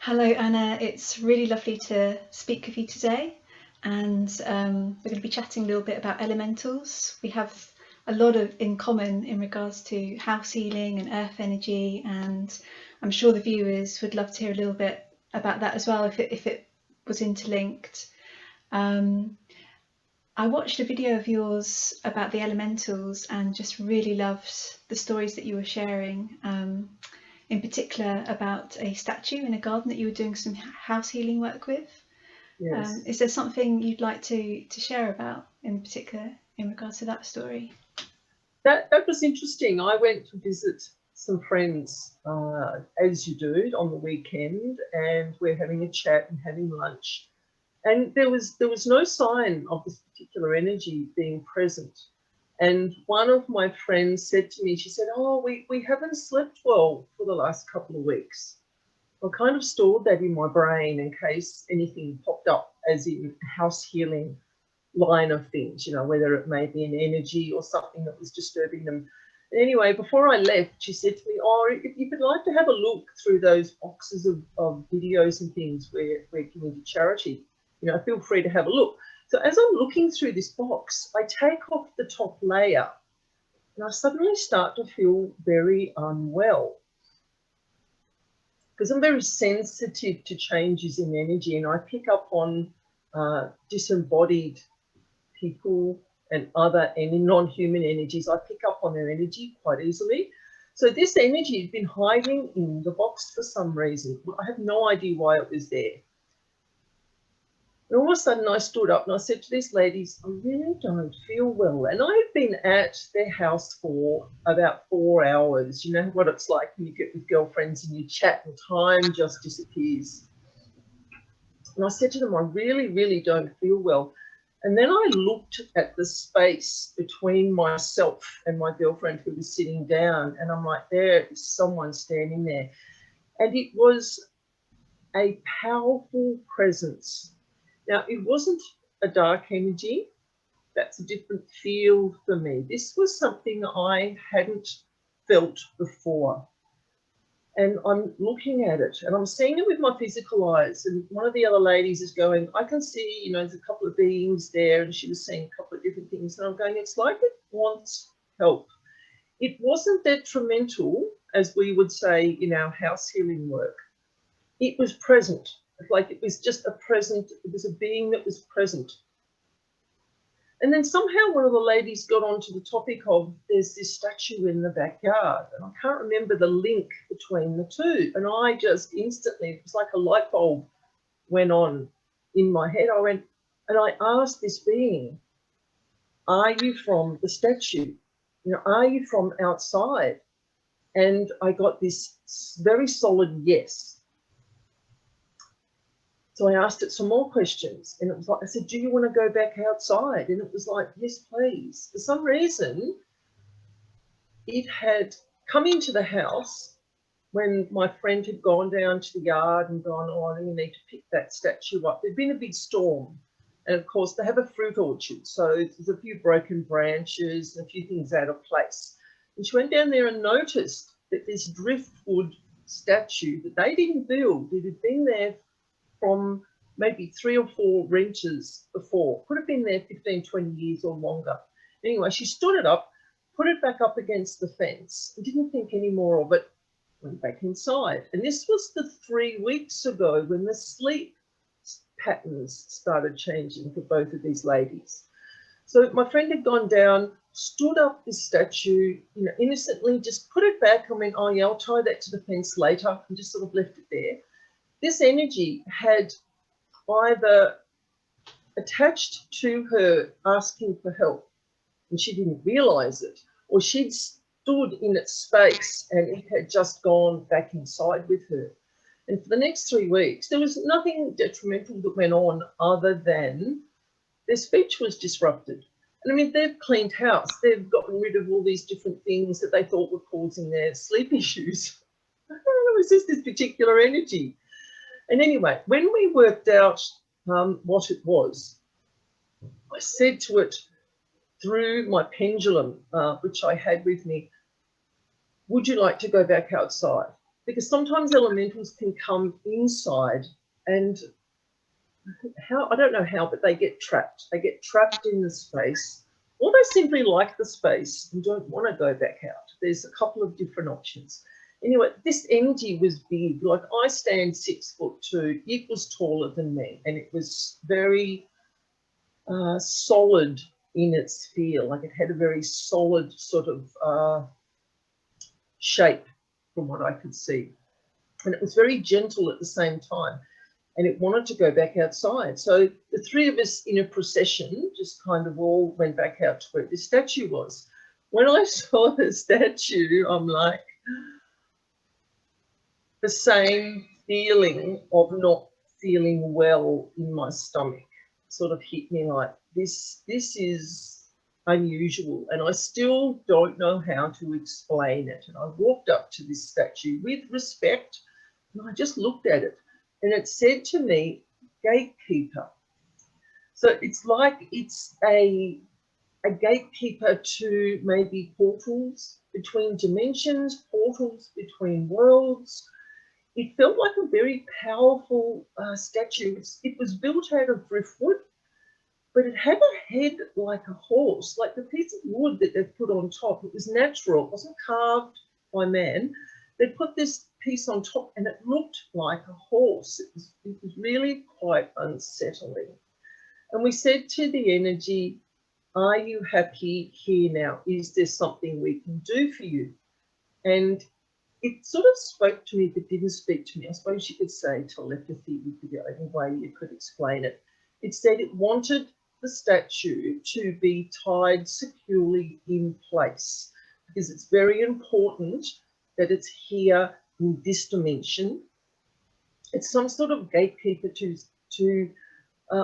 Hello, Anna. It's really lovely to speak with you today. And we're going to be chatting a little bit about elementals. We have a lot in common in regards to house healing and earth energy. And I'm sure the viewers would love to hear a little bit about that as well, if it was interlinked. I watched a video of yours about the elementals and just really loved the stories that you were sharing. In particular about a statue in a garden that you were doing some house healing work with. Yes. Is there something you'd like to share about in particular in regards to that story? That was interesting. I went to visit some friends, as you do, on the weekend, and we're having a chat and having lunch. And there was no sign of this particular energy being present. And one of my friends said to me, she said, "Oh, we haven't slept well for the last couple of weeks." I kind of stored that in my brain in case anything popped up, as in house healing line of things, you know, whether it may be an energy or something that was disturbing them. Anyway, before I left, she said to me, "Oh, if you would like to have a look through those boxes of videos and things where we're giving to charity, you know, feel free to have a look." So as I'm looking through this box, I take off the top layer and I suddenly start to feel very unwell, because I'm very sensitive to changes in energy, and I pick up on disembodied people and other non-human energies. I pick up on their energy quite easily. So this energy had been hiding in the box for some reason. I have no idea why it was there. And all of a sudden I stood up and I said to these ladies, "I really don't feel well." And I've been at their house for about 4 hours. You know what it's like when you get with girlfriends and you chat and time just disappears. And I said to them, "I really, really don't feel well." And then I looked at the space between myself and my girlfriend, who was sitting down, and I'm like, there is someone standing there. And it was a powerful presence. Now, it wasn't a dark energy. That's a different field for me. This was something I hadn't felt before. And I'm looking at it and I'm seeing it with my physical eyes. And one of the other ladies is going, "I can see, you know, there's a couple of beings there." And she was seeing a couple of different things. And I'm going, it's like it wants help. It wasn't detrimental, as we would say in our house healing work. It was present. Like it was just a present, it was a being that was present. And then somehow one of the ladies got onto the topic of, there's this statue in the backyard. And I can't remember the link between the two. And I just instantly, it was like a light bulb went on in my head. I went, and I asked this being, "Are you from the statue? You know, are you from outside?" And I got this very solid yes. So I asked it some more questions, and it was like, I said, "Do you want to go back outside?" And it was like, "Yes, please." For some reason, it had come into the house when my friend had gone down to the yard and gone, "Oh, I really need to pick that statue up." There'd been a big storm. And of course, they have a fruit orchard. So there's a few broken branches and a few things out of place. And she went down there and noticed that this driftwood statue that they didn't build, it had been there from maybe 3 or 4 renters before. Could have been there 15, 20 years or longer. Anyway, she stood it up, put it back up against the fence, and didn't think any more of it, went back inside. And this was the 3 weeks ago when the sleep patterns started changing for both of these ladies. So my friend had gone down, stood up this statue, you know, innocently just put it back and went, "Oh yeah, I'll tie that to the fence later," and just sort of left it there. This energy had either attached to her asking for help and she didn't realize it, or she'd stood in its space and it had just gone back inside with her. And for the next 3 weeks, there was nothing detrimental that went on other than their speech was disrupted. And I mean, they've cleaned house. They've gotten rid of all these different things that they thought were causing their sleep issues. It was just this particular energy. And anyway, when we worked out what it was, I said to it through my pendulum, which I had with me, "Would you like to go back outside?" because sometimes elementals can come inside, and how, I don't know how, but they get trapped. They get trapped in the space, or they simply like the space and don't want to go back out. There's a couple of different options. Anyway, this energy was big. Like, I stand 6'2". It was taller than me, and it was very solid in its feel. Like, it had a very solid sort of shape from what I could see. And it was very gentle at the same time. And it wanted to go back outside. So the three of us in a procession just kind of all went back out to where the statue was. When I saw the statue, I'm like, the same feeling of not feeling well in my stomach sort of hit me, like, this is unusual, and I still don't know how to explain it. And I walked up to this statue with respect, and I just looked at it, and it said to me, gatekeeper. So it's like it's a gatekeeper to maybe portals between dimensions, portals between worlds. It felt like a very powerful statue. It was built out of driftwood, but it had a head like a horse, like the piece of wood that they've put on top. It was natural. It wasn't carved by man. They put this piece on top, and it looked like a horse. It was really quite unsettling. And we said to the energy, are you happy here now? Is there something we can do for you? And it sort of spoke to me, but didn't speak to me. I suppose you could say telepathy would be the only way you could explain it. It said it wanted the statue to be tied securely in place, because it's very important that it's here in this dimension. It's some sort of gatekeeper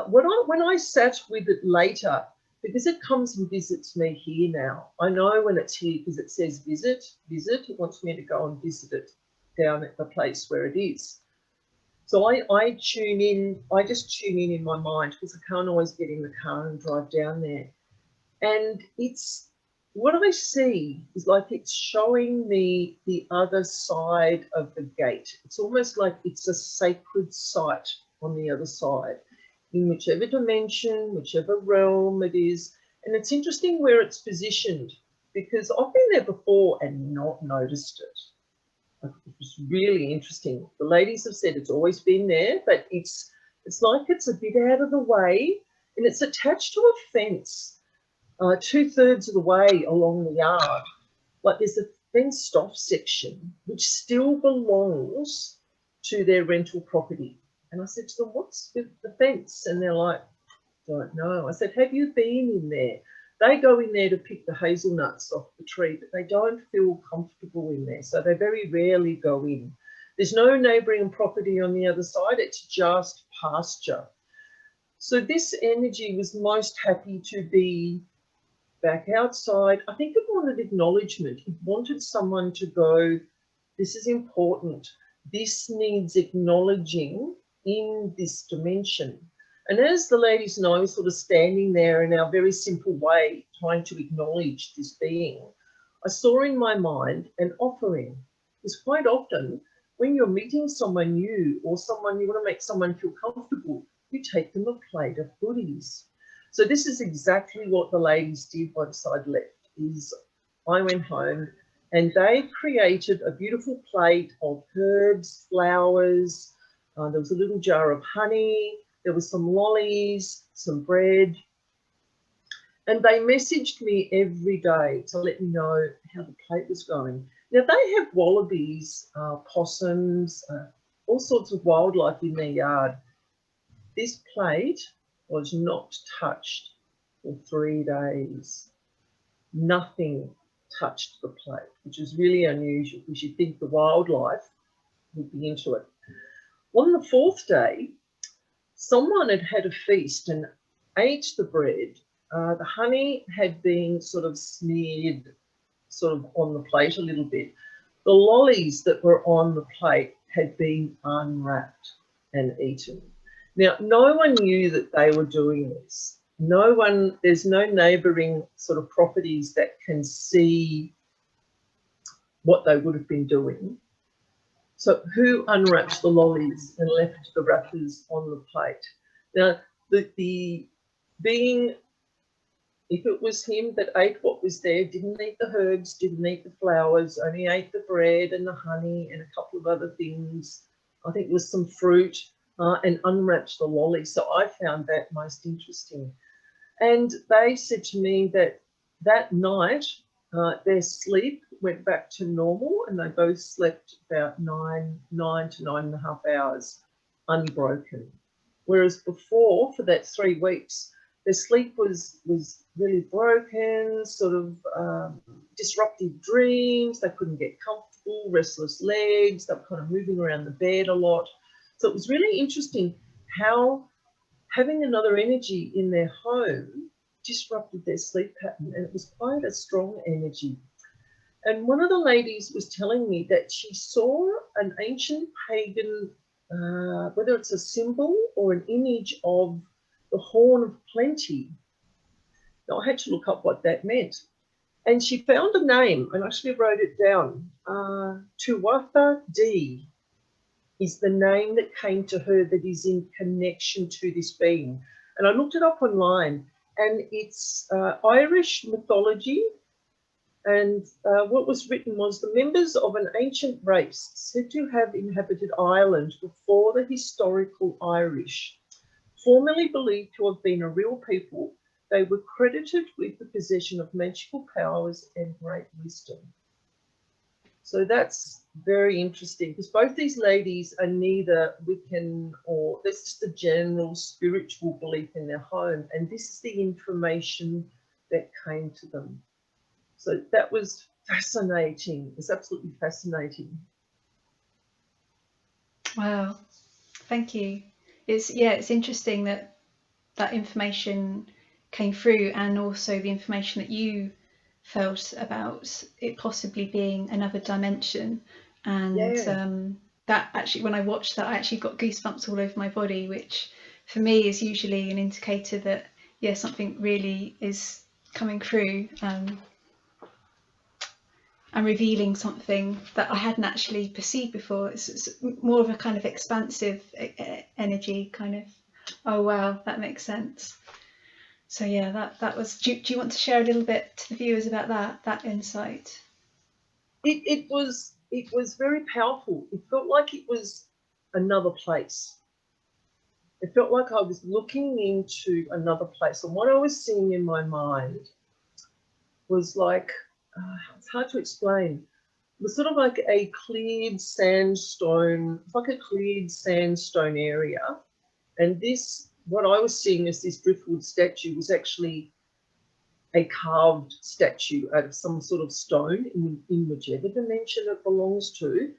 when I sat with it later, because it comes and visits me here now. I know when it's here because it says visit. It wants me to go and visit it down at the place where it is. So I tune in, I just tune in my mind, because I can't always get in the car and drive down there. And it's, what I see is like it's showing me the other side of the gate. It's almost like it's a sacred site on the other side, in whichever dimension, whichever realm it is. And it's interesting where it's positioned, because I've been there before and not noticed it. It was really interesting. The ladies have said it's always been there, but it's like it's a bit out of the way, and it's attached to a fence 2/3 of the way along the yard. Like, there's a fenced off section which still belongs to their rental property. And I said to them, what's with the fence? And they're like, don't know. I said, have you been in there? They go in there to pick the hazelnuts off the tree, but they don't feel comfortable in there. So they very rarely go in. There's no neighbouring property on the other side. It's just pasture. So this energy was most happy to be back outside. I think it wanted acknowledgement. It wanted someone to go, this is important. This needs acknowledging in this dimension. And as the ladies and I were sort of standing there in our very simple way, trying to acknowledge this being, I saw in my mind an offering. Because quite often, when you're meeting someone new or someone, you want to make someone feel comfortable, you take them a plate of goodies. So this is exactly what the ladies did once I'd left, is I went home and they created a beautiful plate of herbs, flowers, there was a little jar of honey, there was some lollies, some bread, and they messaged me every day to let me know how the plate was going. Now, they have wallabies, possums, all sorts of wildlife in their yard. This plate was not touched for 3 days. Nothing touched the plate, which is really unusual, because you'd think the wildlife would be into it. On the 4th day, someone had had a feast and ate the bread. The honey had been sort of smeared sort of on the plate a little bit. The lollies that were on the plate had been unwrapped and eaten. Now, no one knew that they were doing this. No one, there's no neighbouring sort of properties that can see what they would have been doing. So who unwrapped the lollies and left the wrappers on the plate? Now, the being, if it was him that ate what was there, didn't eat the herbs, didn't eat the flowers, only ate the bread and the honey and a couple of other things, I think it was some fruit, and unwrapped the lolly. So I found that most interesting. And they said to me that that night their sleep went back to normal, and they both slept about 9 to 9.5 hours unbroken. Whereas before, for that 3 weeks, their sleep was really broken, sort of disruptive dreams. They couldn't get comfortable, restless legs. They were kind of moving around the bed a lot. So it was really interesting how having another energy in their home disrupted their sleep pattern, and it was quite a strong energy. And one of the ladies was telling me that she saw an ancient pagan, whether it's a symbol or an image of the horn of plenty. Now, I had to look up what that meant. And she found a name, and I actually wrote it down. Tuatha Dee is the name that came to her that is in connection to this being. And I looked it up online, and it's Irish mythology. And what was written was the members of an ancient race said to have inhabited Ireland before the historical Irish, formerly believed to have been a real people. They were credited with the possession of magical powers and great wisdom. So that's very interesting, because both these ladies are neither Wiccan or that's just a general spiritual belief in their home. And this is the information that came to them. So that was fascinating. It's absolutely fascinating. Wow, thank you. It's interesting that that information came through, and also the information that you felt about it possibly being another dimension. And that actually, when I watched that, I actually got goosebumps all over my body, which for me is usually an indicator that something really is coming through and revealing something that I hadn't actually perceived before. It's more of a kind of expansive energy, kind of, oh wow, that makes sense. So yeah, that was. Do you want to share a little bit to the viewers about that insight? It was very powerful. It felt like it was another place. It felt like I was looking into another place, and what I was seeing in my mind was like, it's hard to explain. It was sort of like a cleared sandstone, it's like a cleared sandstone area, and this, what I was seeing as this driftwood statue was actually a carved statue out of some sort of stone in whichever dimension it belongs to.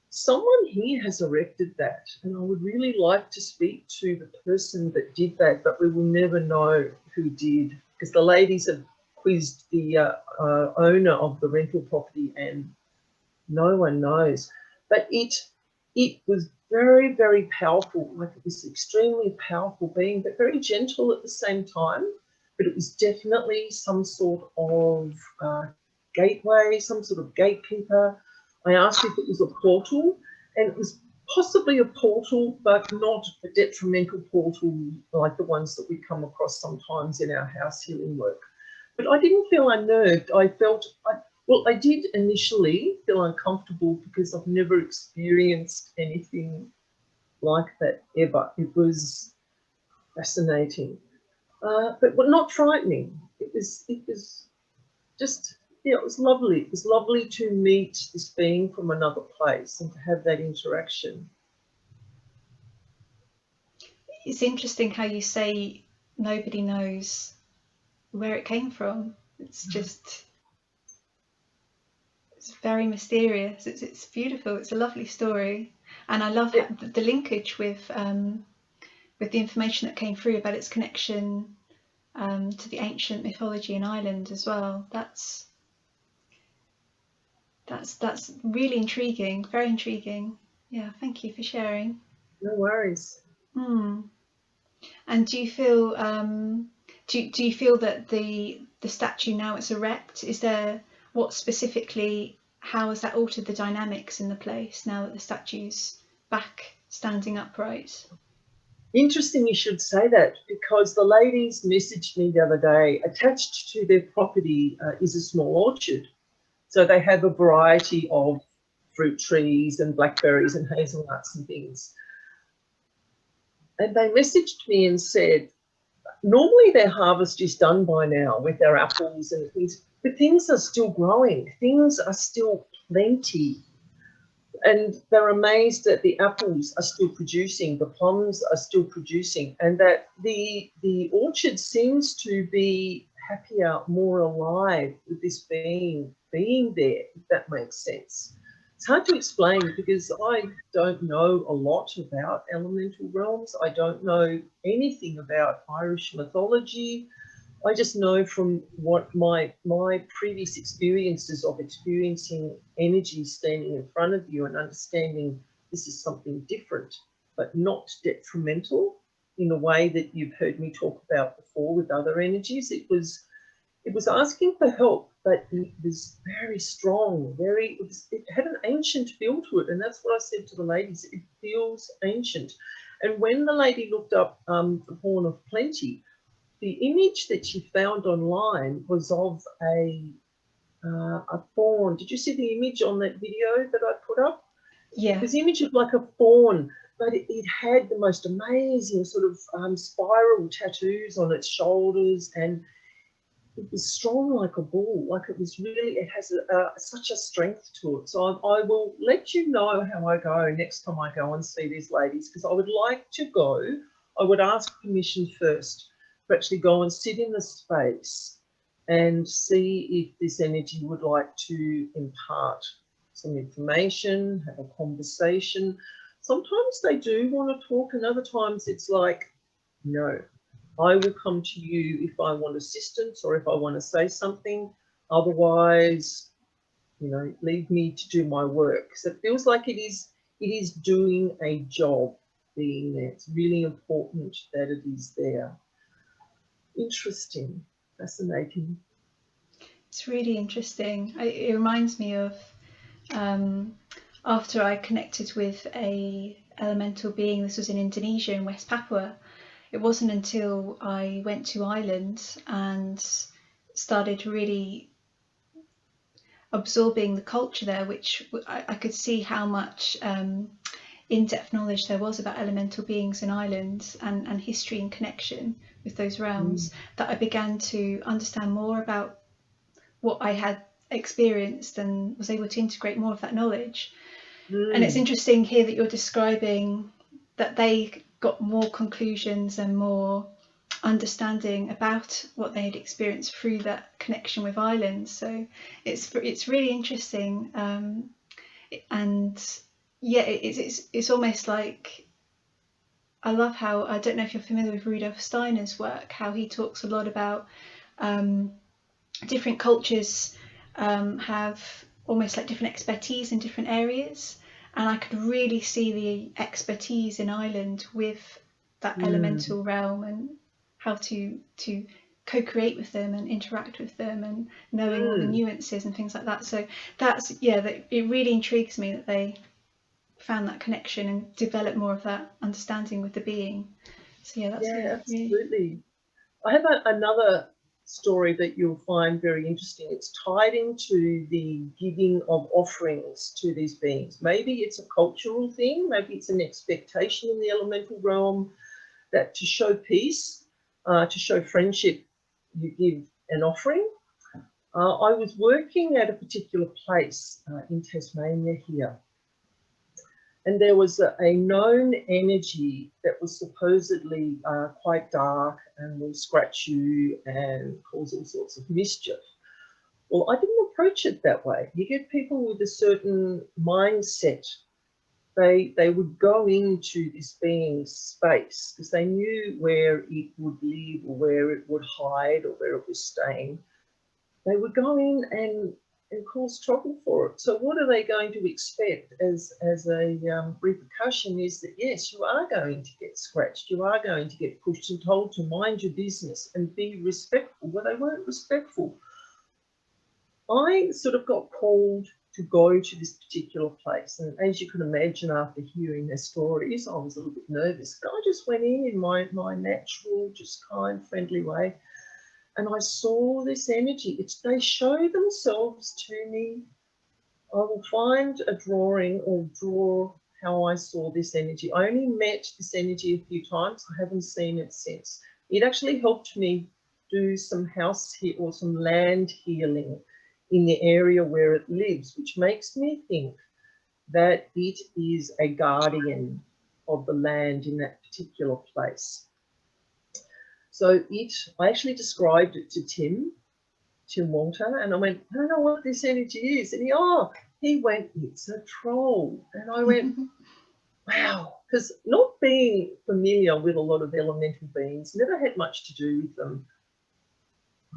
Someone here has erected that, and I would really like to speak to the person that did that, but we will never know who did, because the ladies have quizzed the owner of the rental property and no one knows. But it was very, very powerful. Like, it was extremely powerful being, but very gentle at the same time. But it was definitely some sort of gateway, some sort of gatekeeper. I asked if it was a portal, and it was possibly a portal, but not a detrimental portal like the ones that we come across sometimes in our house healing work. But I didn't feel unnerved. I felt, I did initially feel uncomfortable because I've never experienced anything like that ever. It was fascinating, but not frightening. It was just, it was lovely. It was lovely to meet this being from another place and to have that interaction. It's interesting how you say nobody knows where it came from. It's just, it's very mysterious. It's beautiful. It's a lovely story, and I love the linkage with the information that came through about its connection to the ancient mythology in Ireland as well. That's really intriguing, very intriguing. Yeah, thank you for sharing. No worries. And do you feel do you feel that the statue, now it's erect, is there, what specifically how has that altered the dynamics in the place now that the statue's back standing upright? Interesting you should say that, because the ladies messaged me the other day. Attached to their property is a small orchard. So they have a variety of fruit trees and blackberries and hazelnuts and things. And they messaged me and said, normally their harvest is done by now with their apples and things, but things are still growing. Things are still plenty. And they're amazed that the apples are still producing, the plums are still producing, and that the orchard seems to be happier, more alive with this being there, if that makes sense. It's hard to explain because I don't know a lot about elemental realms. I don't know anything about Irish mythology. I just know from what my previous experiences of experiencing energy standing in front of you and understanding this is something different, but not detrimental in a way that you've heard me talk about before with other energies. It was asking for help, but it was very strong, it had an ancient feel to it. And that's what I said to the ladies, it feels ancient. And when the lady looked up the Horn of Plenty, the image that she found online was of a fawn. Did you see the image on that video that I put up? Yeah. This image of like a fawn, but it had the most amazing sort of spiral tattoos on its shoulders, and it was strong like a bull. Like it was really, it has such a strength to it. So I will let you know how I go next time I go and see these ladies, because I would like to go. I would ask permission first to actually go and sit in the space and see if this energy would like to impart some information, have a conversation. Sometimes they do want to talk, and other times it's like, no, I will come to you if I want assistance or if I want to say something. Otherwise, leave me to do my work. So it feels like it is doing a job being there. It's really important that it is there. Interesting, fascinating. It's really interesting. It reminds me of after I connected with a elemental being. This was in Indonesia, in West Papua. It wasn't until I went to Ireland and started really absorbing the culture there, which I could see how much in-depth knowledge there was about elemental beings in Ireland and history and connection with those realms, that I began to understand more about what I had experienced and was able to integrate more of that knowledge. And it's interesting here that you're describing that they got more conclusions and more understanding about what they had experienced through that connection with Ireland. So it's really interesting, and yeah, it's almost like, I love how, I don't know if you're familiar with Rudolf Steiner's work, how he talks a lot about different cultures have almost like different expertise in different areas, and I could really see the expertise in Ireland with that elemental realm and how to co-create with them and interact with them and knowing all the nuances and things like that. So that's, it really intrigues me that they found that connection and developed more of that understanding with the being. So yeah, that's absolutely. Really... I have another story that you'll find very interesting. It's tied into the giving of offerings to these beings. Maybe it's a cultural thing, maybe it's an expectation in the elemental realm that to show peace, to show friendship, you give an offering. I was working at a particular place in Tasmania here, and there was a known energy that was supposedly quite dark and will scratch you and cause all sorts of mischief. Well, I didn't approach it that way. You get people with a certain mindset. They would go into this being's space because they knew where it would live or where it would hide or where it was staying. They would go in and cause trouble for it. So what are they going to expect as a repercussion is that, yes, you are going to get scratched, you are going to get pushed and told to mind your business and be respectful. Well, they weren't respectful. I sort of got called to go to this particular place. And as you can imagine, after hearing their stories, I was a little bit nervous, but I just went in my natural, just kind, friendly way. And I saw this energy. They show themselves to me. I will find a drawing or draw how I saw this energy. I only met this energy a few times. I haven't seen it since. It actually helped me do some house or some land healing in the area where it lives, which makes me think that it is a guardian of the land in that particular place. So I actually described it to Tim Walter, and I went, I don't know what this energy is. And he went, it's a troll. And I went, wow, because not being familiar with a lot of elemental beings, never had much to do with them.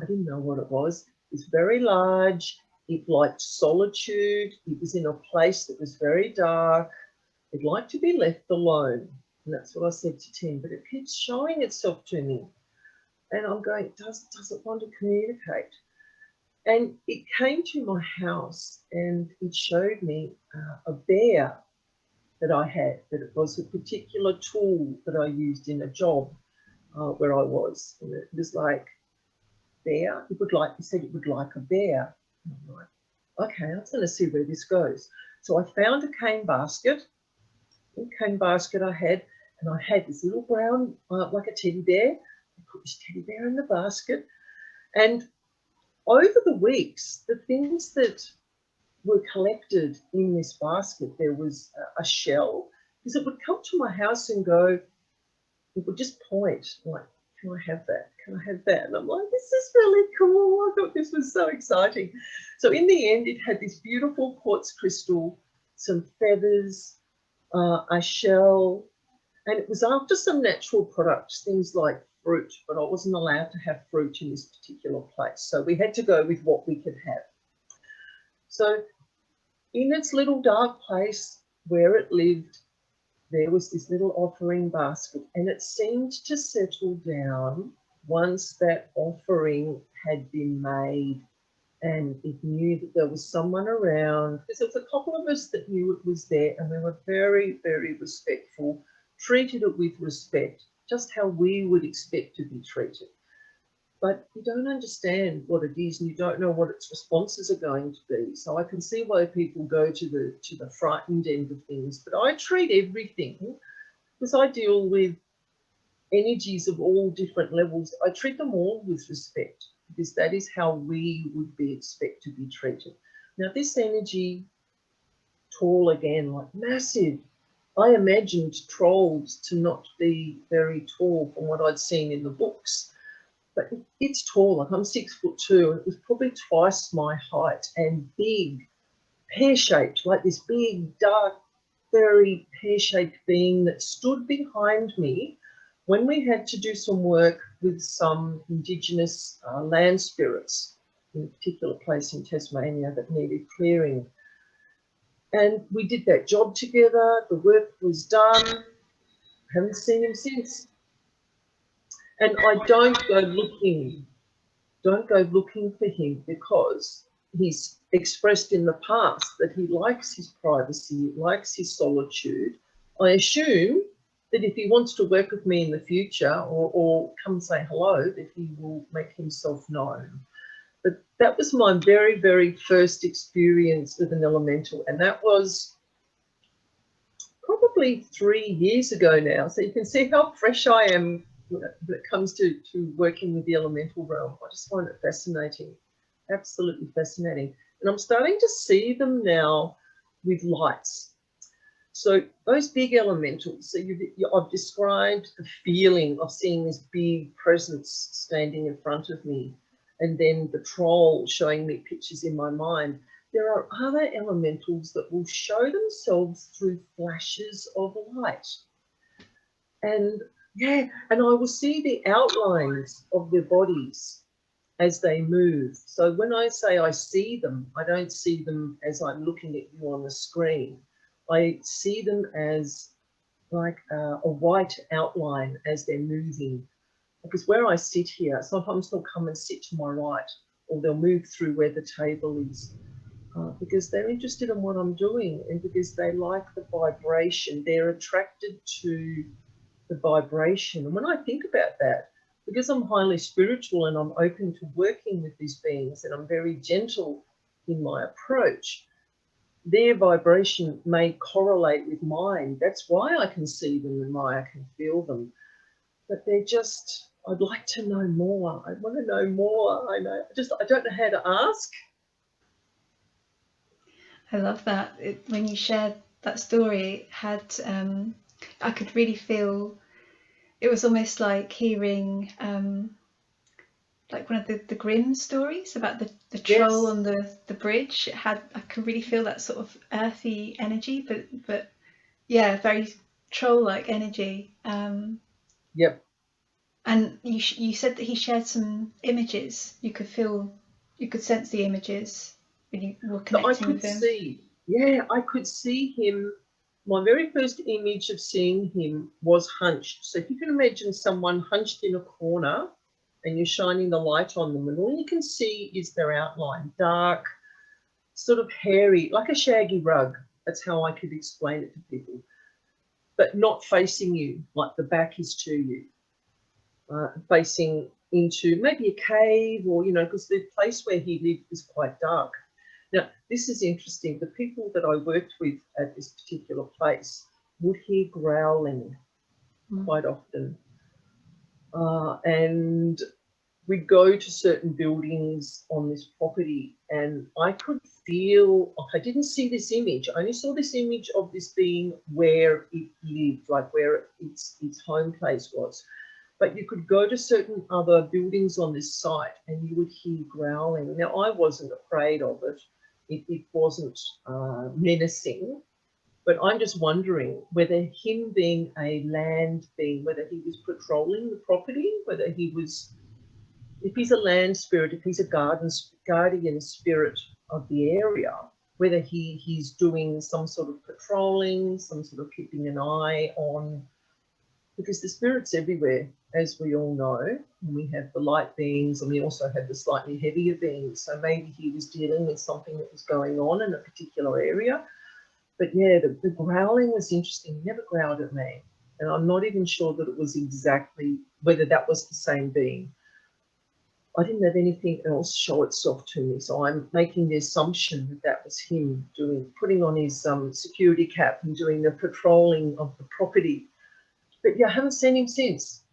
I didn't know what it was. It's very large. It liked solitude. It was in a place that was very dark. It liked to be left alone. And that's what I said to Tim, but it keeps showing itself to me. And I'm going, does it want to communicate? And it came to my house and it showed me a bear that I had, that it was a particular tool that I used in a job where I was. And it was like, bear, it said it would like a bear. And I'm like, okay, I'm going to see where this goes. So I found a cane basket. A cane basket I had, and I had this little brown, like a teddy bear. I put this teddy bear in the basket. And over the weeks, the things that were collected in this basket, there was a shell, because it would come to my house and go, it would just point, like, can I have that? Can I have that? And I'm like, this is really cool. I thought this was so exciting. So in the end, it had this beautiful quartz crystal, some feathers, a shell, and it was after some natural products, things like fruit, but I wasn't allowed to have fruit in this particular place. So we had to go with what we could have. So in its little dark place where it lived, there was this little offering basket, and it seemed to settle down once that offering had been made, and it knew that there was someone around, because there was a couple of us that knew it was there, and we were very, very respectful, treated it with respect, just how we would expect to be treated. But you don't understand what it is, and you don't know what its responses are going to be. So I can see why people go to the frightened end of things. But I treat everything, because I deal with energies of all different levels. I treat them all with respect, because that is how we would be expected to be treated. Now this energy, tall again, like massive. I imagined trolls to not be very tall from what I'd seen in the books. But it's tall, like I'm 6'2", and it was probably twice my height, and big, pear-shaped, like this big, dark, very pear-shaped being that stood behind me when we had to do some work with some Indigenous land spirits in a particular place in Tasmania that needed clearing. And we did that job together, the work was done, haven't seen him since. And I don't go looking for him, because he's expressed in the past that he likes his privacy, likes his solitude. I assume that if he wants to work with me in the future or come say hello, that he will make himself known. But that was my very, very first experience with an elemental, and that was probably 3 years ago now. So you can see how fresh I am when it comes to working with the elemental realm. I just find it fascinating, absolutely fascinating. And I'm starting to see them now with lights. So those big elementals, so I've described the feeling of seeing this big presence standing in front of me, and then the troll showing me pictures in my mind. There are other elementals that will show themselves through flashes of light. And yeah, and I will see the outlines of their bodies as they move. So when I say I see them, I don't see them as I'm looking at you on the screen. I see them as like a white outline as they're moving. Because where I sit here, sometimes they'll come and sit to my right, or they'll move through where the table is. because they're interested in what I'm doing, and because they like the vibration. They're attracted to the vibration. And when I think about that, because I'm highly spiritual and I'm open to working with these beings and I'm very gentle in my approach, their vibration may correlate with mine. That's why I can see them and why I can feel them. But they're just, I'd like to know more. I want to know more. I don't know how to ask. I love that. When you shared that story, I could really feel, it was almost like hearing like one of the Grimm stories about the troll Yes. on the bridge. I could really feel that sort of earthy energy, but yeah, very troll-like energy. Yep. And you said that he shared some images. You could sense the images when you were So I connecting could with him. see, yeah, I could see him. My very first image of seeing him was hunched. So if you can imagine someone hunched in a corner and you're shining the light on them, and all you can see is their outline, dark, sort of hairy, like a shaggy rug. That's how I could explain it to people. But not facing you, like the back is to you, facing into maybe a cave, or, because the place where he lived was quite dark. Now, this is interesting. The people that I worked with at this particular place would hear growling quite often. And we'd go to certain buildings on this property, and I could feel, I didn't see this image. I only saw this image of this being where it lived, like where its home place was. But you could go to certain other buildings on this site and you would hear growling. Now, I wasn't afraid of it. It wasn't menacing, but I'm just wondering whether him being a land being, whether he was patrolling the property, whether he was, if he's a land spirit, if he's a guardian spirit of the area, whether he's doing some sort of patrolling, some sort of keeping an eye on, because the spirit's everywhere, as we all know. And we have the light beings and we also have the slightly heavier beings. So maybe he was dealing with something that was going on in a particular area. But yeah, the growling was interesting. He never growled at me. And I'm not even sure that it was exactly, whether that was the same being. I didn't have anything else show itself to me. So I'm making the assumption that that was him putting on his security cap and doing the patrolling of the property. But yeah, I haven't seen him since.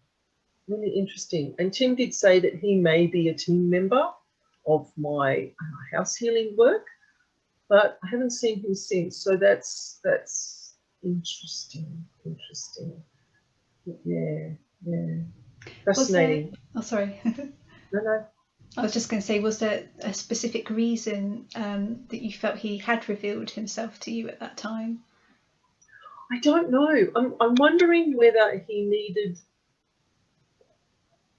Really interesting. And Tim did say that he may be a team member of my house healing work, but I haven't seen him since. So that's interesting. Yeah. Fascinating. Sorry. No. I was just going to say, was there a specific reason that you felt he had revealed himself to you at that time? I don't know. I'm wondering whether he needed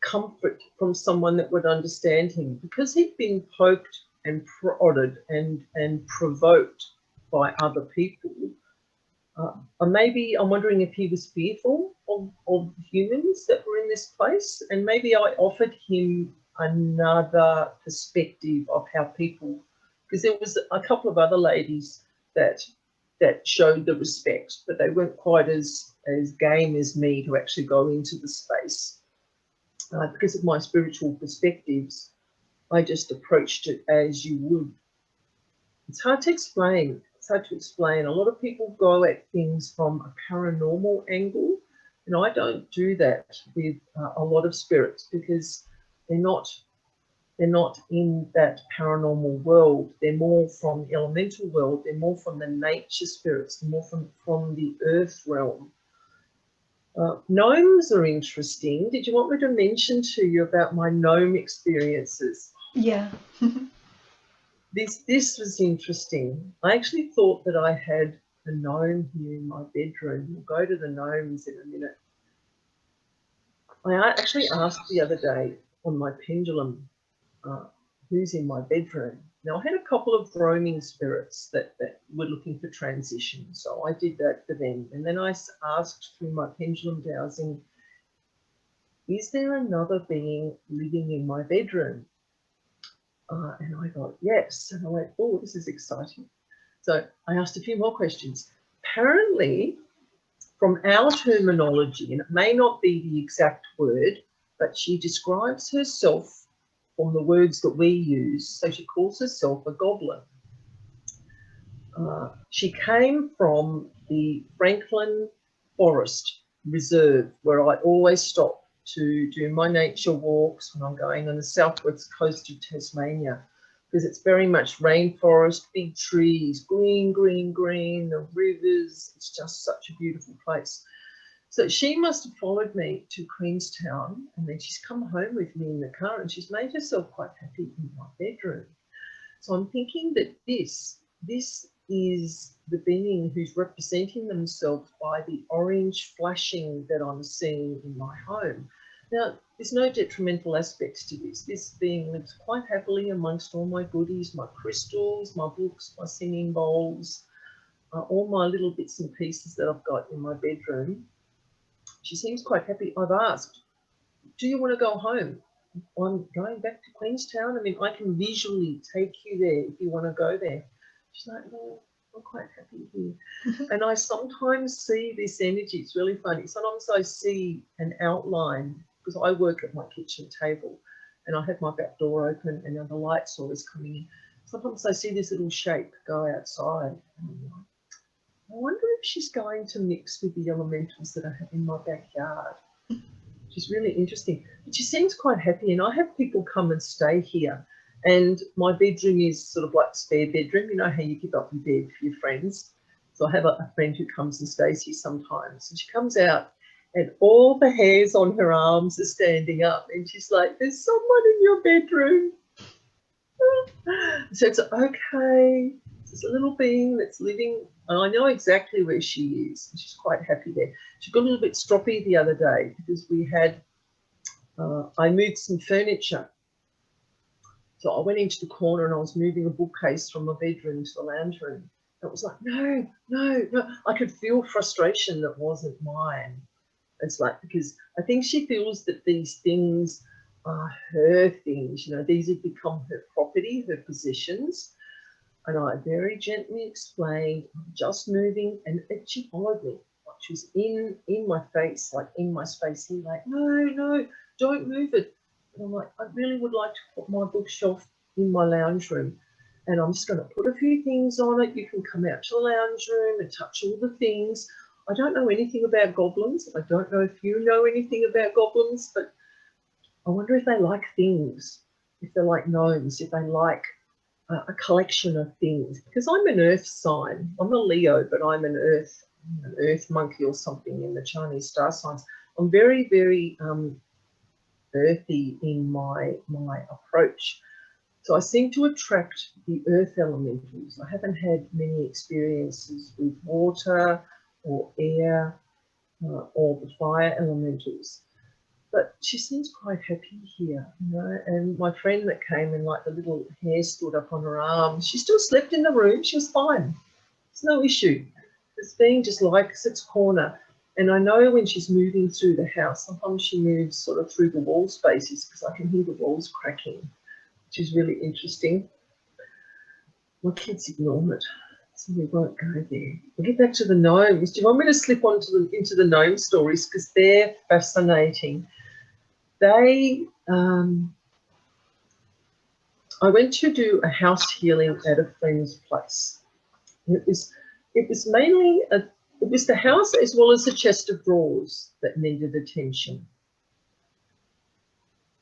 comfort from someone that would understand him, because he'd been poked and prodded and provoked by other people. Maybe I'm wondering if he was fearful of humans that were in this place, and maybe I offered him another perspective of how people, because there was a couple of other ladies that showed the respect, but they weren't quite as game as me to actually go into the space. Because of my spiritual perspectives, I just approached it as you would. It's hard to explain. A lot of people go at things from a paranormal angle, and I don't do that with a lot of spirits, because they're not in that paranormal world. They're more from the elemental world. They're more from the nature spirits. They're more from the earth realm. Gnomes are interesting. Did you want me to mention to you about my gnome experiences? Yeah. This was interesting. I actually thought that I had a gnome here in my bedroom. We'll go to the gnomes in a minute. I actually asked the other day on my pendulum, who's in my bedroom. Now, I had a couple of roaming spirits that were looking for transition, so I did that for them. And then I asked through my pendulum dowsing, is there another being living in my bedroom? And I thought, yes. And I went, oh, this is exciting. So I asked a few more questions. Apparently, from our terminology, and it may not be the exact word, but she describes herself from the words that we use. So she calls herself a goblin. She came from the Franklin Forest Reserve, where I always stop to do my nature walks when I'm going on the southwest coast of Tasmania, because it's very much rainforest, big trees, green, green, green, the rivers. It's just such a beautiful place. So she must have followed me to Queenstown, and then she's come home with me in the car, and she's made herself quite happy in my bedroom. So I'm thinking that this is the being who's representing themselves by the orange flashing that I'm seeing in my home. Now, there's no detrimental aspects to this. This being lives quite happily amongst all my goodies, my crystals, my books, my singing bowls, all my little bits and pieces that I've got in my bedroom. She seems quite happy. I've asked, do you want to go home? I'm going back to Queenstown. I mean, I can visually take you there if you want to go there. She's like, no, I'm quite happy here. And I sometimes see this energy. It's really funny. Sometimes I see an outline, because I work at my kitchen table and I have my back door open and the light's always coming in. Sometimes I see this little shape go outside. And I'm like, I wonder if she's going to mix with the elementals that I have in my backyard. Which is really interesting. But she seems quite happy, and I have people come and stay here. And my bedroom is sort of like a spare bedroom. You know how you give up your bed for your friends? So I have a friend who comes and stays here sometimes. And she comes out and all the hairs on her arms are standing up. And she's like, there's someone in your bedroom. So it's okay. It's a little being that's living, and I know exactly where she is. And she's quite happy there. She got a little bit stroppy the other day because we had, I moved some furniture. So I went into the corner and I was moving a bookcase from my bedroom to the lounge room. It was like, no, no, no. I could feel frustration that wasn't mine. It's like, because I think she feels that these things are her things. You know, these have become her property, her possessions. And I very gently explained, I'm just moving, and she followed me. Like she was in my face, like in my space here, like, no, no, don't move it. And I'm like, I really would like to put my bookshelf in my lounge room, and I'm just going to put a few things on it. You can come out to the lounge room and touch all the things. I don't know anything about goblins. I don't know if you know anything about goblins, but I wonder if they like things, if they're like gnomes, if they like a collection of things, because I'm an earth sign. I'm a Leo, but I'm an earth monkey or something in the Chinese star signs. I'm very, very earthy in my approach. So I seem to attract the earth elementals. I haven't had many experiences with water or air or the fire elementals. But she seems quite happy here, you know. And my friend that came in, like the little hair stood up on her arm, she still slept in the room. She was fine. It's no issue. This being just likes its corner. And I know when she's moving through the house, sometimes she moves sort of through the wall spaces because I can hear the walls cracking, which is really interesting. My kids ignore it, so we won't go there. We'll get back to the gnomes. Do you want me to slip on to into the gnome stories, because they're fascinating? They, I went to do a house healing at a friend's place. It was mainly it was the house as well as the chest of drawers that needed attention.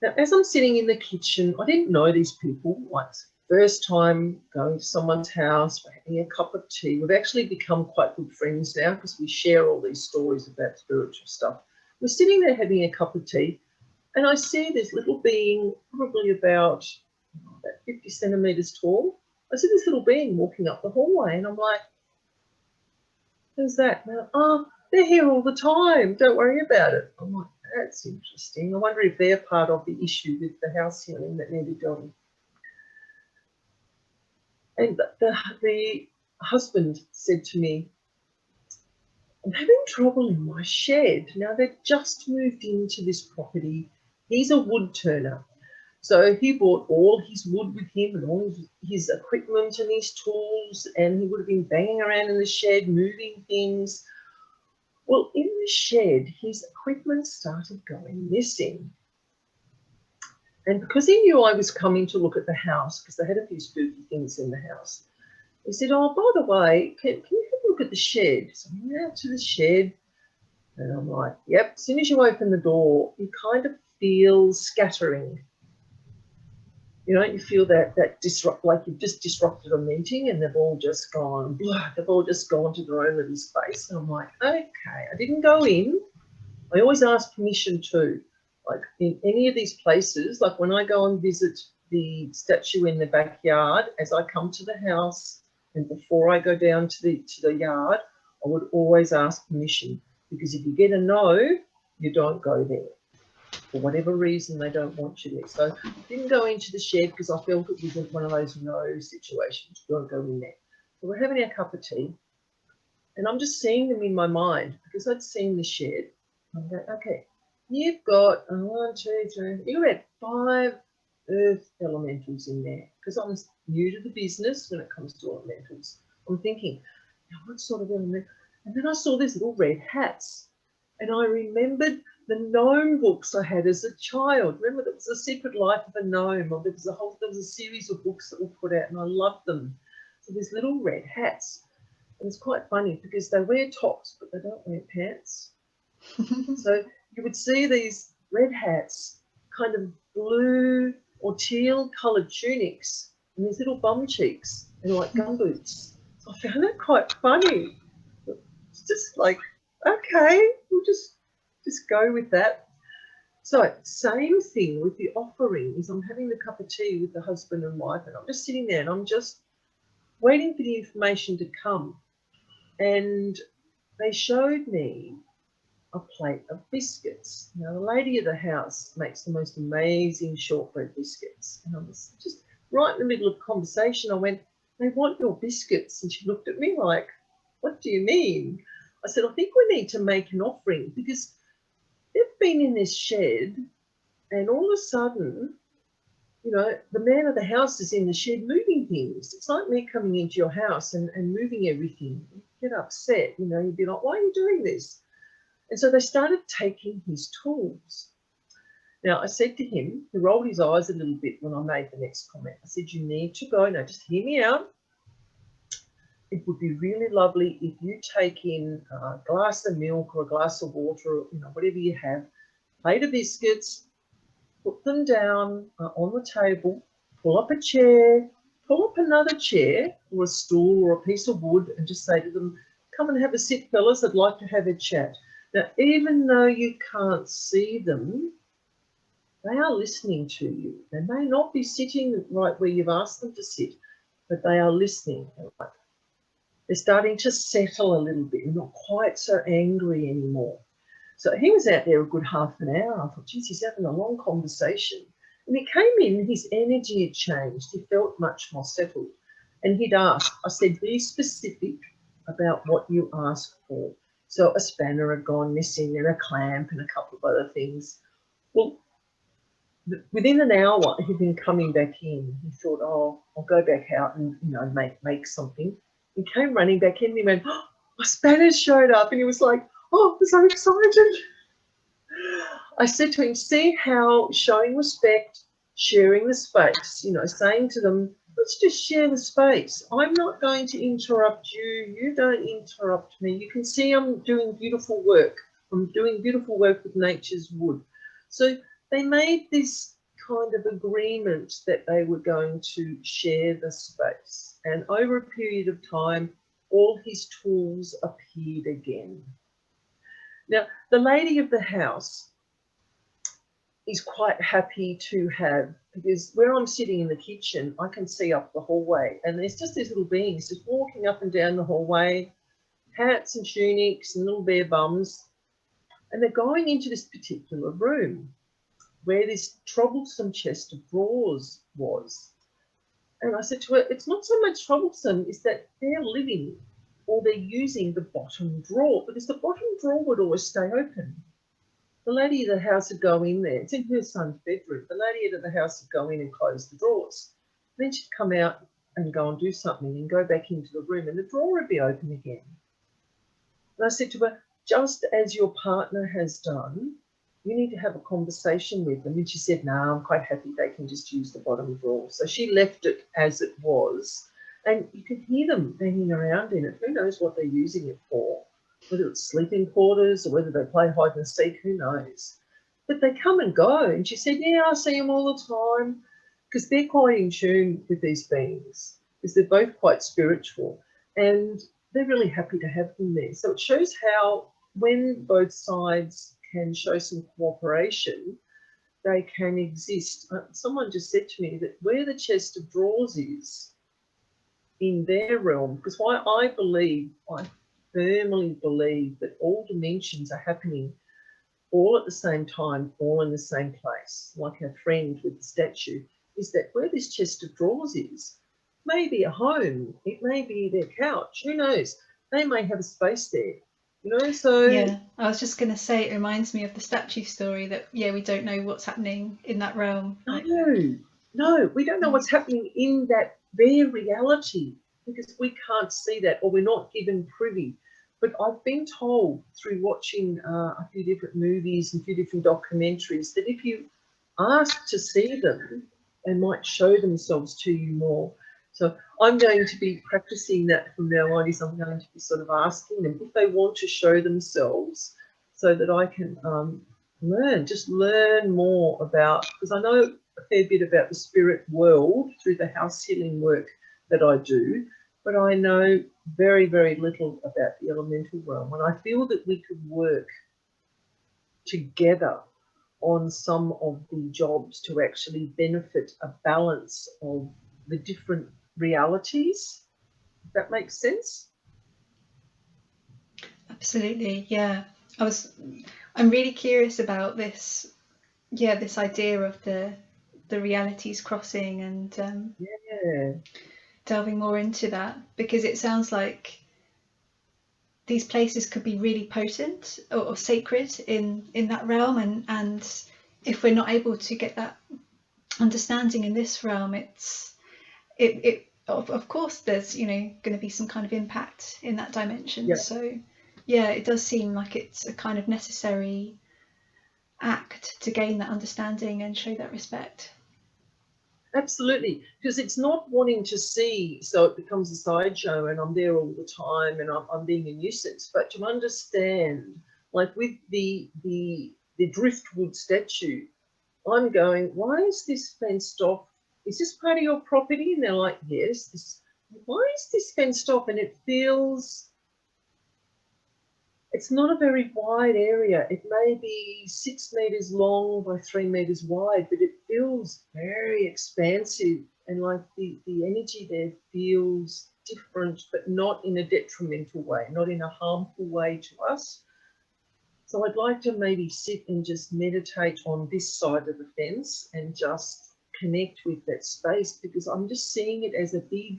Now, as I'm sitting in the kitchen, I didn't know these people. Like, first time going to someone's house, we're having a cup of tea. We've actually become quite good friends now because we share all these stories about spiritual stuff. We're sitting there having a cup of tea, and I see this little being, probably about 50 centimetres tall. I see this little being walking up the hallway, and I'm like, who's that? And oh, they're here all the time. Don't worry about it. I'm like, that's interesting. I wonder if they're part of the issue with the house healing that needed doing. And the husband said to me, I'm having trouble in my shed. Now, they've just moved into this property. He's a wood turner. So he brought all his wood with him and all his equipment and his tools, and he would have been banging around in the shed, moving things. Well, in the shed, his equipment started going missing. And because he knew I was coming to look at the house, because they had a few spooky things in the house, he said, oh, by the way, can you have a look at the shed? So I went out to the shed, and I'm like, yep. As soon as you open the door, you kind of feel scattering. You know, you feel that disrupt, like you've just disrupted a meeting and they've all just gone, blah, they've all just gone to their own little space. And I'm like, okay, I didn't go in. I always ask permission too. Like in any of these places, like when I go and visit the statue in the backyard, as I come to the house and before I go down to the yard, I would always ask permission, because if you get a no, you don't go there. For whatever reason, they don't want you there. So I didn't go into the shed because I felt it wasn't one of those no situations. You don't go in there. So we're having our cup of tea, and I'm just seeing them in my mind because I'd seen the shed. I'm going, okay, you've got 1, 2, 3, you've got 5 earth elementals in there, because I'm new to the business when it comes to elementals. I'm thinking, now what sort of element? And then I saw these little red hats, and I remembered the gnome books I had as a child. Remember, there was A Secret Life of a Gnome, or there was a series of books that were put out, and I loved them. So these little red hats, and it's quite funny because they wear tops, but they don't wear pants. So you would see these red hats, kind of blue or teal coloured tunics, and these little bum cheeks, and like gumboots. So I found that quite funny. It's just like, okay, we'll just go with that. So same thing with the offering is I'm having the cup of tea with the husband and wife, and I'm just sitting there and I'm just waiting for the information to come. And they showed me a plate of biscuits. Now, the lady of the house makes the most amazing shortbread biscuits. And I was just right in the middle of conversation. I went, they want your biscuits. And she looked at me like, what do you mean? I said, I think we need to make an offering, because they've been in this shed and all of a sudden, you know, the man of the house is in the shed moving things. It's like me coming into your house and moving everything. You get upset, you know, you'd be like, why are you doing this? And so they started taking his tools. Now, I said to him, he rolled his eyes a little bit when I made the next comment. I said, you need to go. Now, just hear me out. It would be really lovely if you take in a glass of milk or a glass of water, or, you know, whatever you have, plate of biscuits, put them down on the table, pull up a chair, pull up another chair or a stool or a piece of wood, and just say to them, come and have a sit, fellas, I'd like to have a chat. Now, even though you can't see them, they are listening to you. They may not be sitting right where you've asked them to sit, but they are listening. They're starting to settle a little bit, not quite so angry anymore. So he was out there a good half an hour. I thought, geez, he's having a long conversation. And he came in, his energy had changed. He felt much more settled. And he'd asked, I said, be specific about what you asked for. So a spanner had gone missing and a clamp and a couple of other things. Well, within an hour, he'd been coming back in. He thought, oh, I'll go back out and, you know, make something. He came running back in and he went, oh, my spanner showed up. And he was like, oh, I'm so excited. I said to him, see how showing respect, sharing the space, you know, saying to them, let's just share the space. I'm not going to interrupt you. You don't interrupt me. You can see I'm doing beautiful work. I'm doing beautiful work with nature's wood. So they made this kind of agreement that they were going to share the space. And over a period of time, all his tools appeared again. Now, the lady of the house is quite happy to have, because where I'm sitting in the kitchen, I can see up the hallway, and there's just these little beings just walking up and down the hallway, hats and tunics and little bare bums, and they're going into this particular room where this troublesome chest of drawers was. And I said to her, it's not so much troublesome, it's that they're living or they're using the bottom drawer, because the bottom drawer would always stay open. the lady of the house would go in there. It's in her son's bedroom. The lady of the house would go in and close the drawers. Then she'd come out and go and do something and go back into the room, and the drawer would be open again. And I said to her, just as your partner has done, you need to have a conversation with them. And she said, no, I'm quite happy they can just use the bottom drawer. So she left it as it was. And you could hear them banging around in it. Who knows what they're using it for? Whether it's sleeping quarters or whether they play hide and seek, who knows? But they come and go. And she said, yeah, I see them all the time, because they're quite in tune with these beings, because they're both quite spiritual. And they're really happy to have them there. So it shows how when both sides can show some cooperation, they can exist. Someone just said to me that where the chest of drawers is in their realm, because why I firmly believe that all dimensions are happening all at the same time, all in the same place, like our friend with the statue, is that where this chest of drawers is, maybe a home, it may be their couch, who knows? They may have a space there, you know, so... Yeah, I was just going to say, it reminds me of the statue story that, yeah, we don't know what's happening in that realm. No, we don't know what's happening in that, their reality, because we can't see that, or we're not given privy. But I've been told through watching a few different movies and a few different documentaries that if you ask to see them, they might show themselves to you more. So I'm going to be practicing that from now on. Is I'm going to be sort of asking them if they want to show themselves, so that I can learn more about, because I know a fair bit about the spirit world through the house healing work that I do, but I know very, very little about the elemental realm. And I feel that we could work together on some of the jobs to actually benefit a balance of the different realities. If that makes sense? Absolutely, yeah. I'm really curious about this, yeah, this idea of the realities crossing and delving more into that, because it sounds like these places could be really potent or sacred in that realm, and if we're not able to get that understanding in this realm, of course there's, you know, going to be some kind of impact in that dimension. Yeah. So yeah, it does seem like it's a kind of necessary act to gain that understanding and show that respect. Absolutely, because it's not wanting to see, so it becomes a sideshow and I'm there all the time and I'm being a nuisance, but to understand, like with the driftwood statue, I'm going, why is this fenced off? Is this part of your property? And they're like, yes. Why is this fenced off? And it feels, it's not a very wide area. It may be 6 meters long by 3 meters wide, but it feels very expansive, and like the energy there feels different, but not in a detrimental way, not in a harmful way to us. So I'd like to maybe sit and just meditate on this side of the fence and just connect with that space, because I'm just seeing it as a big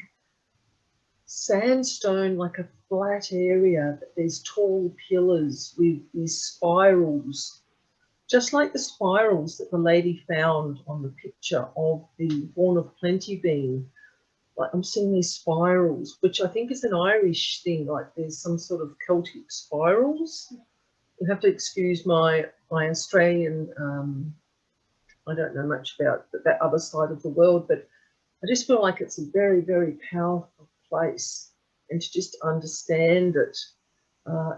sandstone, like a flat area, but there's tall pillars with these spirals, just like the spirals that the lady found on the picture of the Horn of Plenty being. Like I'm seeing these spirals, which I think is an Irish thing, like there's some sort of Celtic spirals. You have to excuse my Australian, I don't know much about that other side of the world, but I just feel like it's a very, very powerful place, and to just understand it,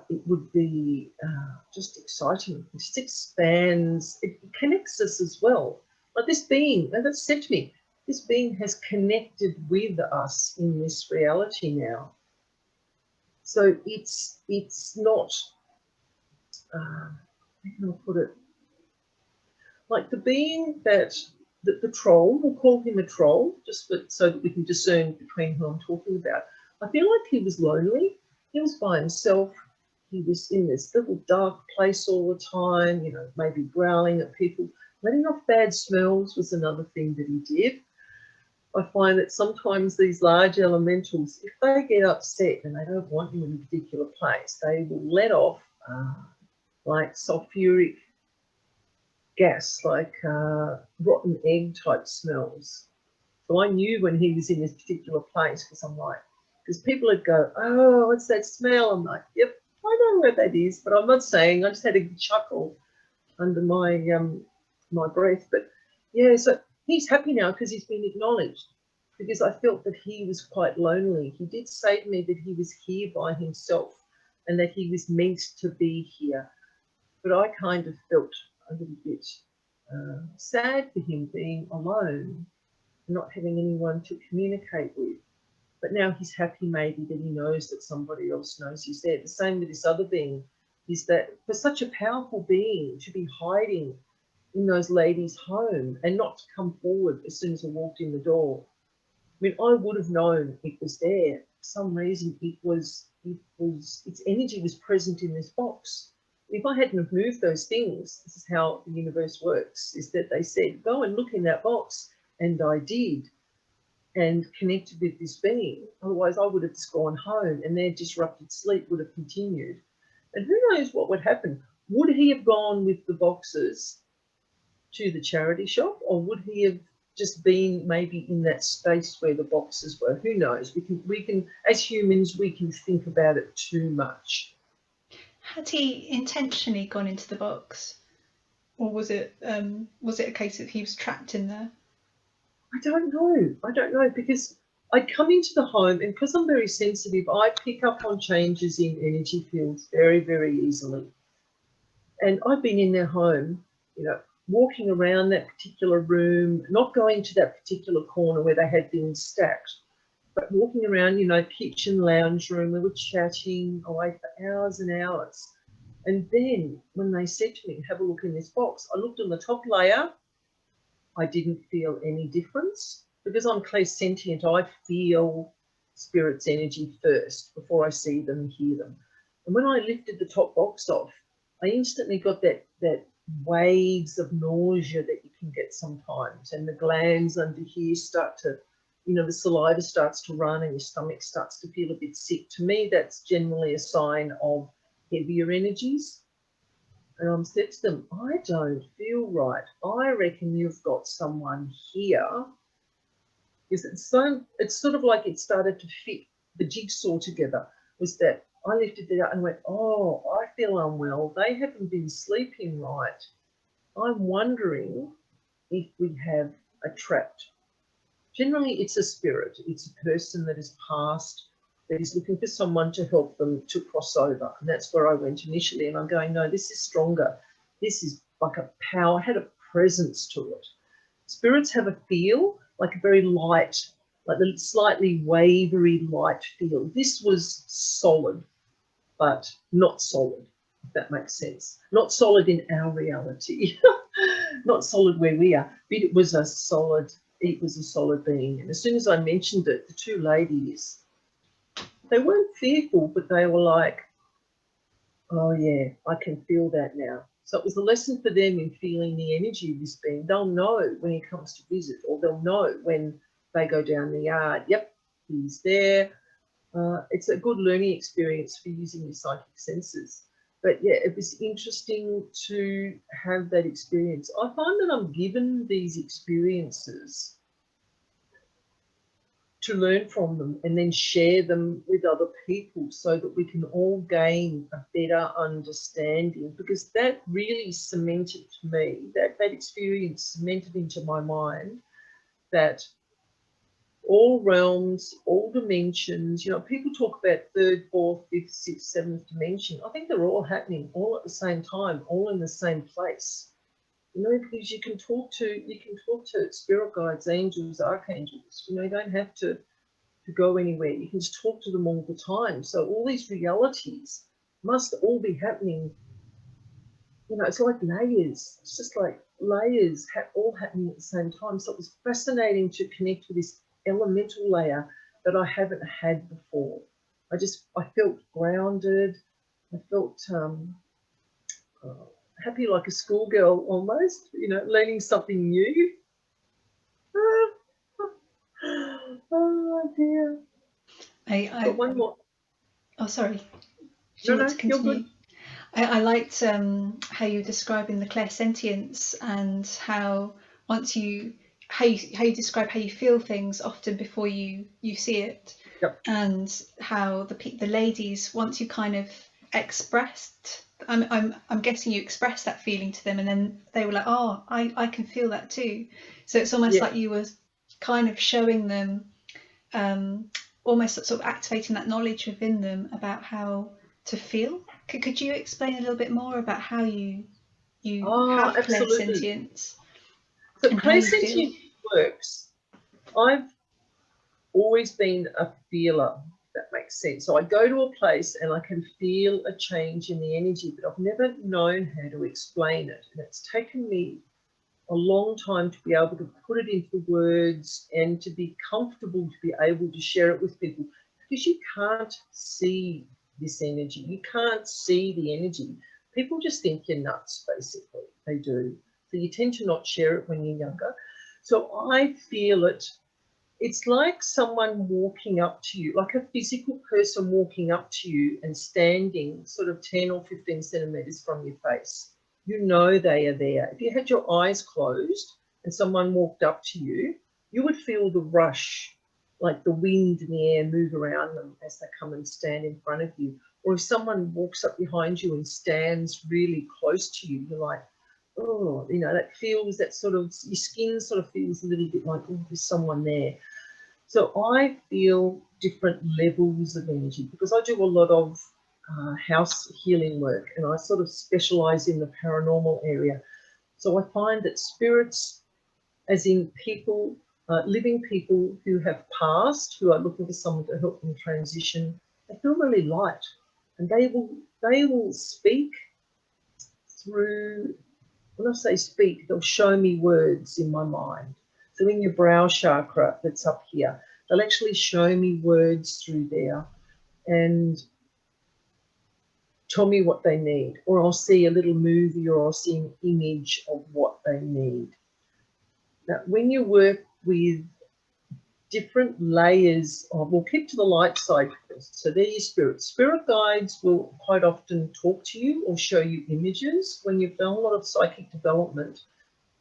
it would be just exciting. It just expands, it connects us as well. Like this being, and that's said to me, this being has connected with us in this reality now. So it's not, how can I put it? Like the being that the troll, we'll call him a troll, just so that we can discern between who I'm talking about. I feel like he was lonely. He was by himself. He was in this little dark place all the time, you know, maybe growling at people. Letting off bad smells was another thing that he did. I find that sometimes these large elementals, if they get upset and they don't want you in a particular place, they will let off like sulfuric gas, like rotten egg type smells. So I knew when he was in this particular place, because I'm like, because people would go, oh, what's that smell? I'm like, yep, I know what that is, but I'm not saying. I just had a chuckle under my my breath. But yeah, so he's happy now because he's been acknowledged, because I felt that he was quite lonely. He did say to me that he was here by himself and that he was meant to be here. But I kind of felt a little bit sad for him being alone, not having anyone to communicate with. But now he's happy maybe that he knows that somebody else knows he's there. The same with this other being, is that for such a powerful being to be hiding in those ladies' home and not to come forward as soon as I walked in the door. I mean, I would have known it was there. For some reason, its energy was present in this box. If I hadn't have moved those things, this is how the universe works, is that they said, go and look in that box. And I did, and connected with this being. Otherwise, I would have just gone home and their disrupted sleep would have continued. And who knows what would happen? Would he have gone with the boxes to the charity shop, or would he have just been maybe in that space where the boxes were? Who knows? We can, as humans, we can think about it too much. Had he intentionally gone into the box, or was it a case of he was trapped in there? I don't know, because I come into the home, and because I'm very sensitive, I pick up on changes in energy fields very, very easily. And I've been in their home, you know, walking around that particular room, not going to that particular corner where they had things stacked, but walking around, you know, kitchen, lounge room, we were chatting away for hours and hours. And then when they said to me, have a look in this box, I looked on the top layer. I didn't feel any difference, because I'm clairsentient. I feel spirit's energy first before I see them, hear them. And when I lifted the top box off, I instantly got that waves of nausea that you can get sometimes, and the glands under here start to, you know, the saliva starts to run and your stomach starts to feel a bit sick. To me, that's generally a sign of heavier energies. And I'm said to them, I don't feel right. I reckon you've got someone here. Because it's sort of like it started to fit the jigsaw together, was that I lifted it up and went, oh, I feel unwell. They haven't been sleeping right. I'm wondering if we have a trapped. Generally, it's a spirit. It's a person that has passed, that is looking for someone to help them to cross over. And that's where I went initially. And I'm going, no, this is stronger. This is like a power, had a presence to it. Spirits have a feel, like a very light, like the slightly wavery light feel. This was solid, but not solid, if that makes sense. Not solid in our reality, not solid where we are, but it was a solid being. And as soon as I mentioned it, the two ladies, they weren't fearful, but they were like, oh yeah, I can feel that now. So it was a lesson for them in feeling the energy of this being. They'll know when he comes to visit, or they'll know when they go down the yard, yep, he's there. It's a good learning experience for using your psychic senses. But yeah, it was interesting to have that experience. I find that I'm given these experiences to learn from them and then share them with other people so that we can all gain a better understanding, because that really cemented to me, that experience cemented into my mind that all realms, all dimensions, you know, people talk about third, fourth, fifth, sixth, seventh dimension. I think they're all happening all at the same time, all in the same place. You know, because you can talk to spirit guides, angels, archangels. You know, you don't have to go anywhere. You can just talk to them all the time. So all these realities must all be happening. You know, it's like layers. It's just like layers all happening at the same time. So it was fascinating to connect with this elemental layer that I haven't had before. I felt grounded. I felt happy, like a schoolgirl almost, you know, learning something new. Oh dear. Got one more. Oh, sorry. Do No, you want to you're continue? good. I liked how you were describing the clairsentience, and how once you how you describe how you feel things often before you see it. Yep. And how the ladies, once you kind of expressed, I'm guessing you expressed that feeling to them, and then they were like, oh, I can feel that too. So it's almost like you were kind of showing them, almost sort of activating that knowledge within them about how to feel. Could you explain a little bit more about how you have Absolutely. clairsentience? So And how you feel? clairsentience works. I've always been a feeler, if that makes sense. So I go to a place and I can feel a change in the energy, but I've never known how to explain it. And it's taken me a long time to be able to put it into words and to be comfortable to be able to share it with people, because you can't see this energy. You can't see the energy. People just think you're nuts, basically. They do. So you tend to not share it when you're younger. So I feel it. It's like someone walking up to you, like a physical person walking up to you and standing sort of 10 or 15 centimetres from your face. You know they are there. If you had your eyes closed and someone walked up to you, you would feel the rush, like the wind in the air move around them as they come and stand in front of you. Or if someone walks up behind you and stands really close to you, you're like, oh, you know, that feels, that sort of, your skin sort of feels a little bit like, oh, there's someone there. So I feel different levels of energy because I do a lot of house healing work, and I sort of specialize in the paranormal area. So I find that spirits, as in people, living people who have passed, who are looking for someone to help them transition, they feel really light, and they will speak through. When I say speak, they'll show me words in my mind. So in your brow chakra that's up here, they'll actually show me words through there and tell me what they need. Or I'll see a little movie, or I'll see an image of what they need. Now, when you work with different layers of, we'll keep to the light side first. So they're your spirits. Spirit guides will quite often talk to you or show you images. When you've done a lot of psychic development,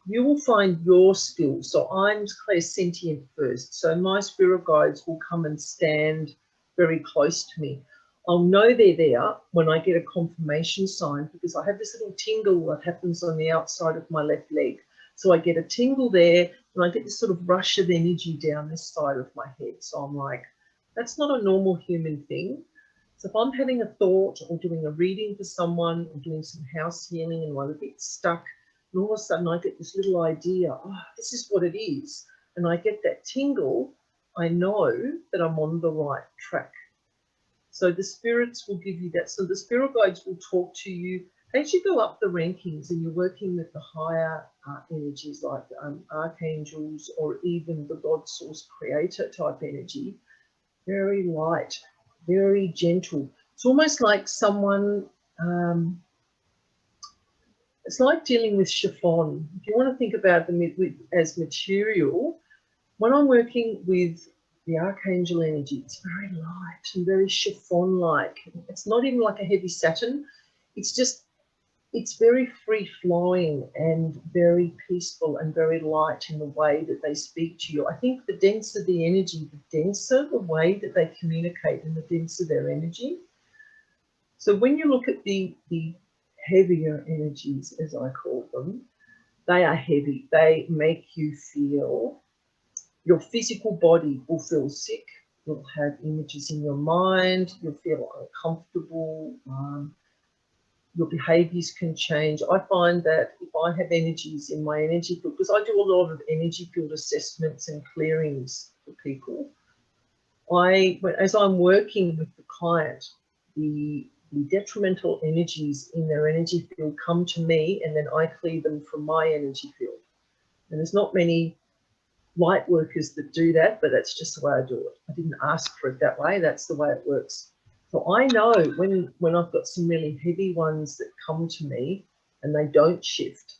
you will find your skills. So I'm clairsentient first. So my spirit guides will come and stand very close to me. I'll know they're there when I get a confirmation sign, because I have this little tingle that happens on the outside of my left leg. So I get a tingle there, and I get this sort of rush of energy down this side of my head. So I'm like, that's not a normal human thing. So if I'm having a thought or doing a reading for someone or doing some house healing and I'm a bit stuck, and all of a sudden I get this little idea, oh, this is what it is, and I get that tingle, I know that I'm on the right track. So the spirits will give you that. So the spirit guides will talk to you as you go up the rankings and you're working with the higher energies like archangels, or even the God source creator type energy. Very light, very gentle. It's almost like someone, it's like dealing with chiffon. If you want to think about them as material, when I'm working with the archangel energy, it's very light and very chiffon-like. It's not even like a heavy satin. It's just, it's very free-flowing and very peaceful and very light in the way that they speak to you. I think the denser the energy, the denser the way that they communicate and the denser their energy. So when you look at the heavier energies, as I call them, they are heavy. They make you feel, your physical body will feel sick. You'll have images in your mind. You'll feel uncomfortable. Your behaviours can change. I find that if I have energies in my energy field, because I do a lot of energy field assessments and clearings for people, as I'm working with the client, the detrimental energies in their energy field come to me, and then I clear them from my energy field. And there's not many light workers that do that, but that's just the way I do it. I didn't ask for it that way. That's the way it works. So I know when I've got some really heavy ones that come to me and they don't shift,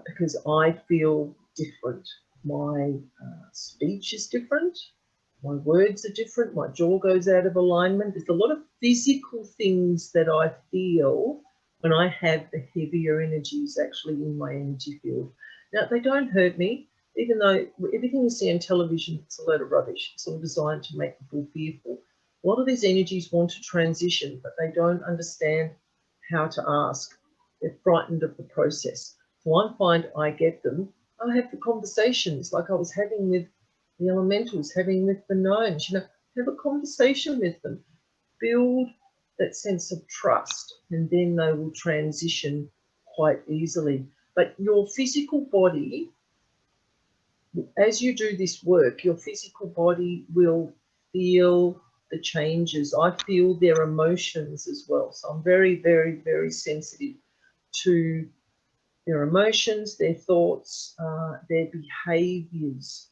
because I feel different. My speech is different. My words are different. My jaw goes out of alignment. There's a lot of physical things that I feel when I have the heavier energies actually in my energy field. Now, they don't hurt me, even though everything you see on television is a load of rubbish. It's all designed to make people fearful. A lot of these energies want to transition, but they don't understand how to ask. They're frightened of the process. So I find I get them. I have the conversations like I was having with the elementals, having with the gnomes, you know, have a conversation with them, build that sense of trust, and then they will transition quite easily. But your physical body, as you do this work, your physical body will feel the changes. I feel their emotions as well. So I'm very, very, very sensitive to their emotions, their thoughts, their behaviours.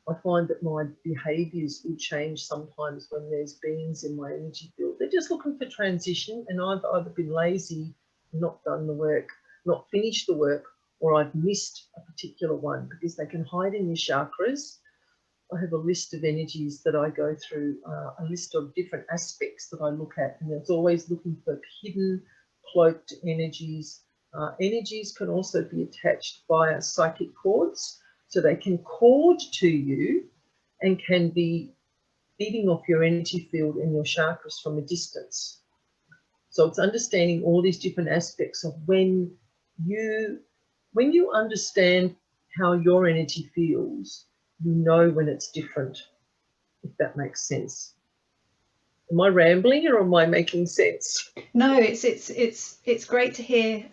I find that my behaviours will change sometimes when there's beings in my energy field. They're just looking for transition, and I've either been lazy, not done the work, not finished the work, or I've missed a particular one, because they can hide in your chakras. I have a list of energies that I go through, a list of different aspects that I look at, and it's always looking for hidden, cloaked energies. Energies can also be attached via psychic cords, so they can cord to you and can be feeding off your energy field and your chakras from a distance. So it's understanding all these different aspects of when you understand how your energy feels, you know when it's different, if that makes sense. Am I rambling or am I making sense? No, it's great to hear,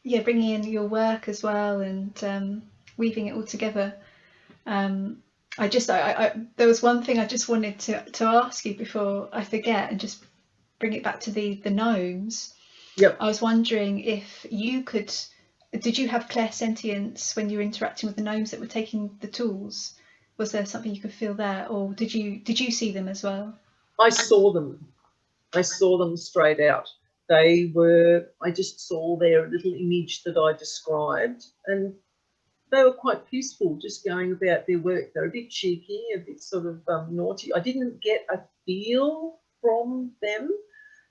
yeah, bringing in your work as well, and weaving it all together. There was one thing I just wanted to ask you before I forget, and just bring it back to the gnomes. Yep. I was wondering if you could, did you have clairsentience when you were interacting with the gnomes that were taking the tools? Was there something you could feel there, or did you see them as well? I saw them. I saw them straight out. I just saw their little image that I described, and they were quite peaceful, just going about their work. They're a bit cheeky, a bit sort of naughty. I didn't get a feel from them.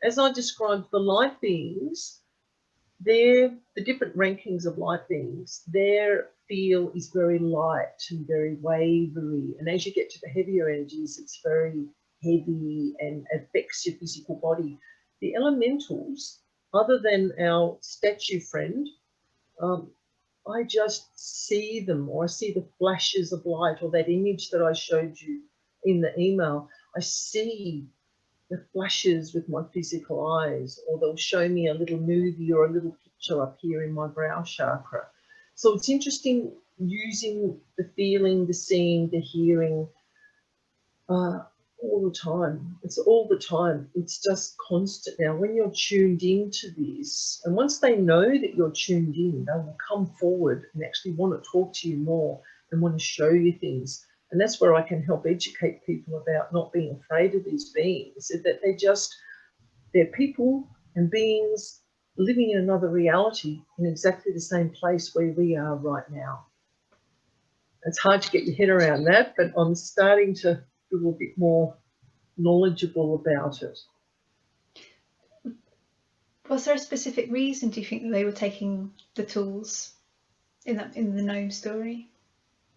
As I described the light beings, the different rankings of light beings, their feel is very light and very wavery. And as you get to the heavier energies, it's very heavy and affects your physical body. The elementals, other than our statue friend, I just see them, or I see the flashes of light, or that image that I showed you in the email. I see the flashes with my physical eyes, or they'll show me a little movie or a little picture up here in my brow chakra. So it's interesting using the feeling, the seeing, the hearing all the time. It's all the time. It's just constant. Now, when you're tuned into this, and once they know that you're tuned in, they will come forward and actually want to talk to you more and want to show you things. And that's where I can help educate people about not being afraid of these beings, that they're people and beings living in another reality in exactly the same place where we are right now. It's hard to get your head around that, but I'm starting to feel a bit more knowledgeable about it. Was there a specific reason, do you think, that they were taking the tools in the gnome story?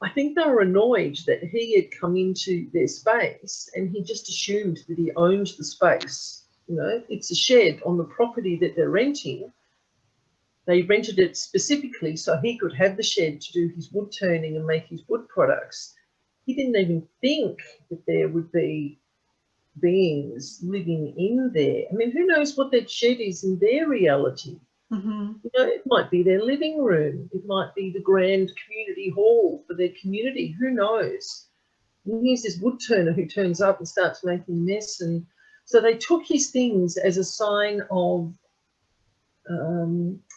I think they were annoyed that he had come into their space and he just assumed that he owned the space. You know, it's a shed on the property that they're renting. They rented it specifically so he could have the shed to do his wood turning and make his wood products. He didn't even think that there would be beings living in there. I mean, who knows what that shed is in their reality? Mm-hmm. You know, it might be their living room. It might be the grand community hall for their community. Who knows? And here's this wood turner who turns up and starts making a mess. And so they took his things as a sign of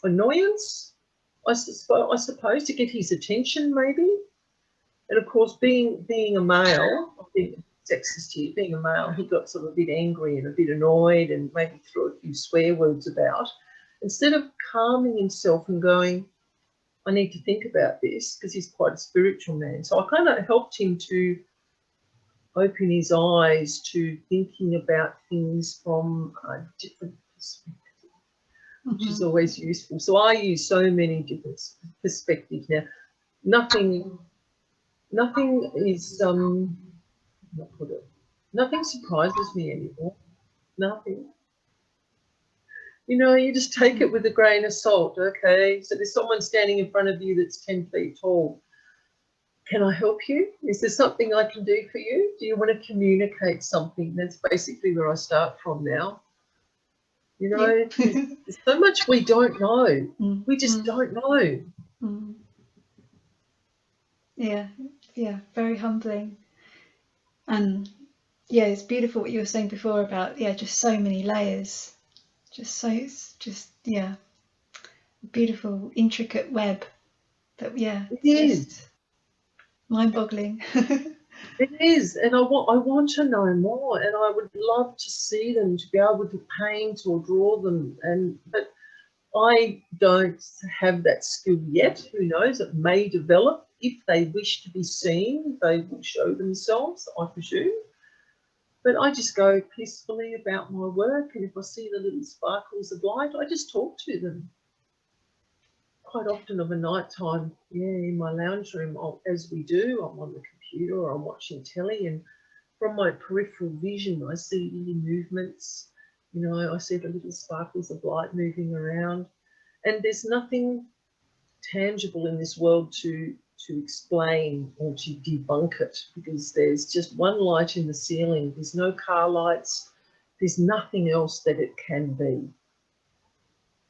annoyance, I suppose, to get his attention, maybe. And of course, being a male, I think sexist here, being a male, he got sort of a bit angry and a bit annoyed and maybe threw a few swear words about. Instead of calming himself and going, I need to think about this, because he's quite a spiritual man. So I kind of helped him to open his eyes to thinking about things from a different perspective, which is always useful. So I use so many different perspectives now. Nothing is nothing surprises me anymore. Nothing. You know, you just take it with a grain of salt. Okay, so there's someone standing in front of you that's 10 feet tall. Can I help you? Is there something I can do for you? Do you want to communicate something? That's basically where I start from now. You know, there's so much we don't know. We just don't know. Yeah, yeah, very humbling. And yeah, it's beautiful what you were saying before about, yeah, just so many layers. Yeah, beautiful, intricate web that, yeah, It it's is. just mind-boggling. It is, and I want to know more, and I would love to see them, to be able to paint or draw them, but I don't have that skill yet. Who knows? It may develop. If they wish to be seen, they will show themselves, I presume. But I just go peacefully about my work, and if I see the little sparkles of light, I just talk to them. Quite often of a night time, yeah, in my lounge room, as we do, I'm on the computer or I'm watching telly, and from my peripheral vision, I see little movements. You know, I see the little sparkles of light moving around, and there's nothing tangible in this world to explain or to debunk it, because there's just one light in the ceiling. There's no car lights. There's nothing else that it can be.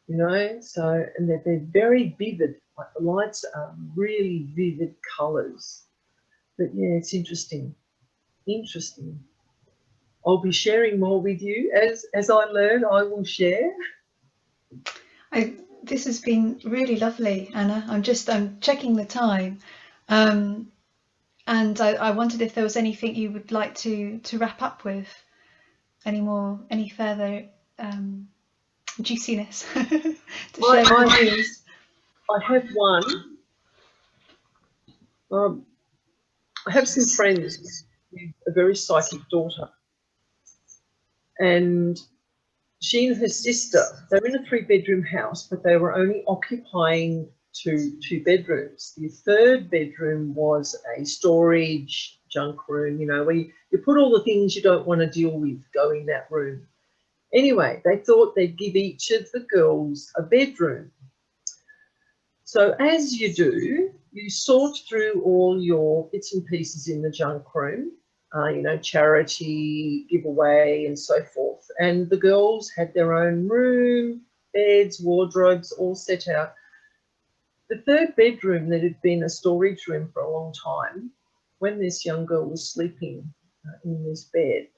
You know, so, and they're very vivid. Like the lights are really vivid colours. But yeah, it's interesting. Interesting. I'll be sharing more with you as I learn. I will share. This has been really lovely, Anna. I'm checking the time, and I wondered if there was anything you would like to wrap up with, any further juiciness to share with the viewers. I have one. I have some friends with a very psychic daughter, and she and her sister, they're in a 3-bedroom house, but they were only occupying two bedrooms. The third bedroom was a storage junk room, you know, where you put all the things you don't want to deal with go in that room. Anyway, they thought they'd give each of the girls a bedroom. So as you do, you sort through all your bits and pieces in the junk room, you know, charity, giveaway, and so forth. And the girls had their own room, beds, wardrobes, all set out. The third bedroom that had been a storage room for a long time, when this young girl was sleeping in this bed,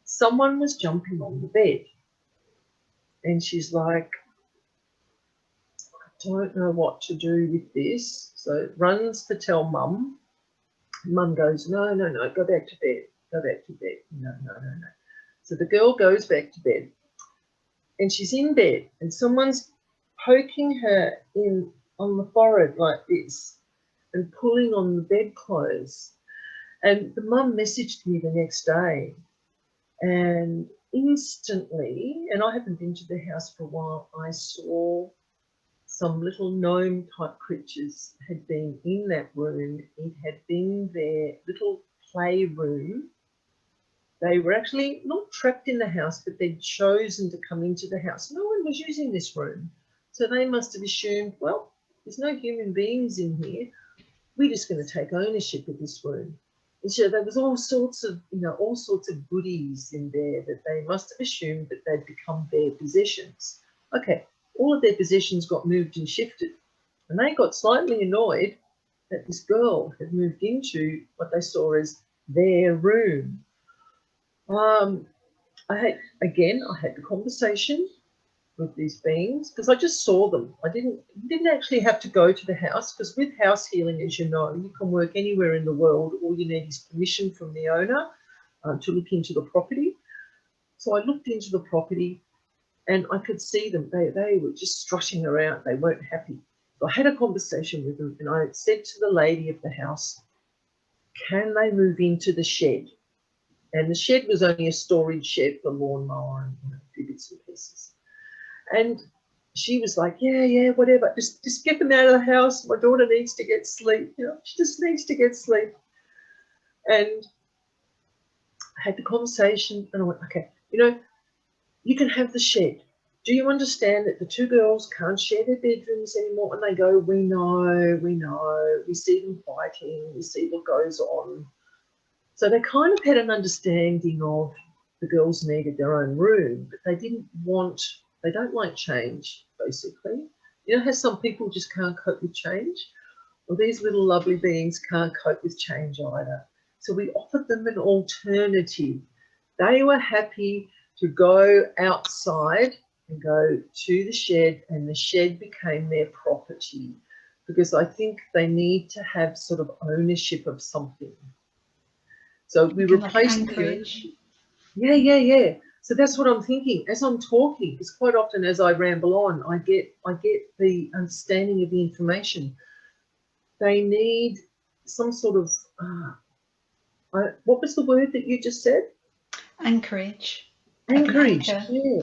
someone was jumping on the bed. And she's like, I don't know what to do with this. So runs to tell Mum. Mum goes, no, go back to bed. Go back to bed. No. So the girl goes back to bed, and she's in bed, and someone's poking her on the forehead like this and pulling on the bedclothes. And the mum messaged me the next day, and instantly, and I haven't been to the house for a while, I saw some little gnome type creatures had been in that room. It had been their little playroom. They were actually not trapped in the house, but they'd chosen to come into the house. No one was using this room. So they must have assumed, well, there's no human beings in here. We're just going to take ownership of this room. And so there was all sorts of goodies in there that they must have assumed that they'd become their possessions. Okay, all of their possessions got moved and shifted, and they got slightly annoyed that this girl had moved into what they saw as their room. I had the conversation with these beings because I just saw them. I didn't actually have to go to the house, because with house healing, as you know, you can work anywhere in the world. All you need is permission from the owner to look into the property. So I looked into the property, and I could see them. They were just strutting around. They weren't happy. So I had a conversation with them, and I said to the lady of the house, can they move into the shed? And the shed was only a storage shed for lawnmower and a few bits and pieces. And she was like, yeah, whatever. Just get them out of the house. My daughter needs to get sleep. She just needs to get sleep. And I had the conversation, and I went, okay, you can have the shed. Do you understand that the two girls can't share their bedrooms anymore? And they go, we know. We see them fighting. We see what goes on. So they kind of had an understanding of the girls needed their own room, but they don't like change, basically. How some people just can't cope with change? Well, these little lovely beings can't cope with change either. So we offered them an alternative. They were happy to go outside and go to the shed, and the shed became their property, because I think they need to have sort of ownership of something. So we replaced anchorage. Yeah. So that's what I'm thinking as I'm talking, because quite often as I ramble on, I get the understanding of the information. They need some sort of what was the word that you just said? Anchorage. Anchorage. Yeah.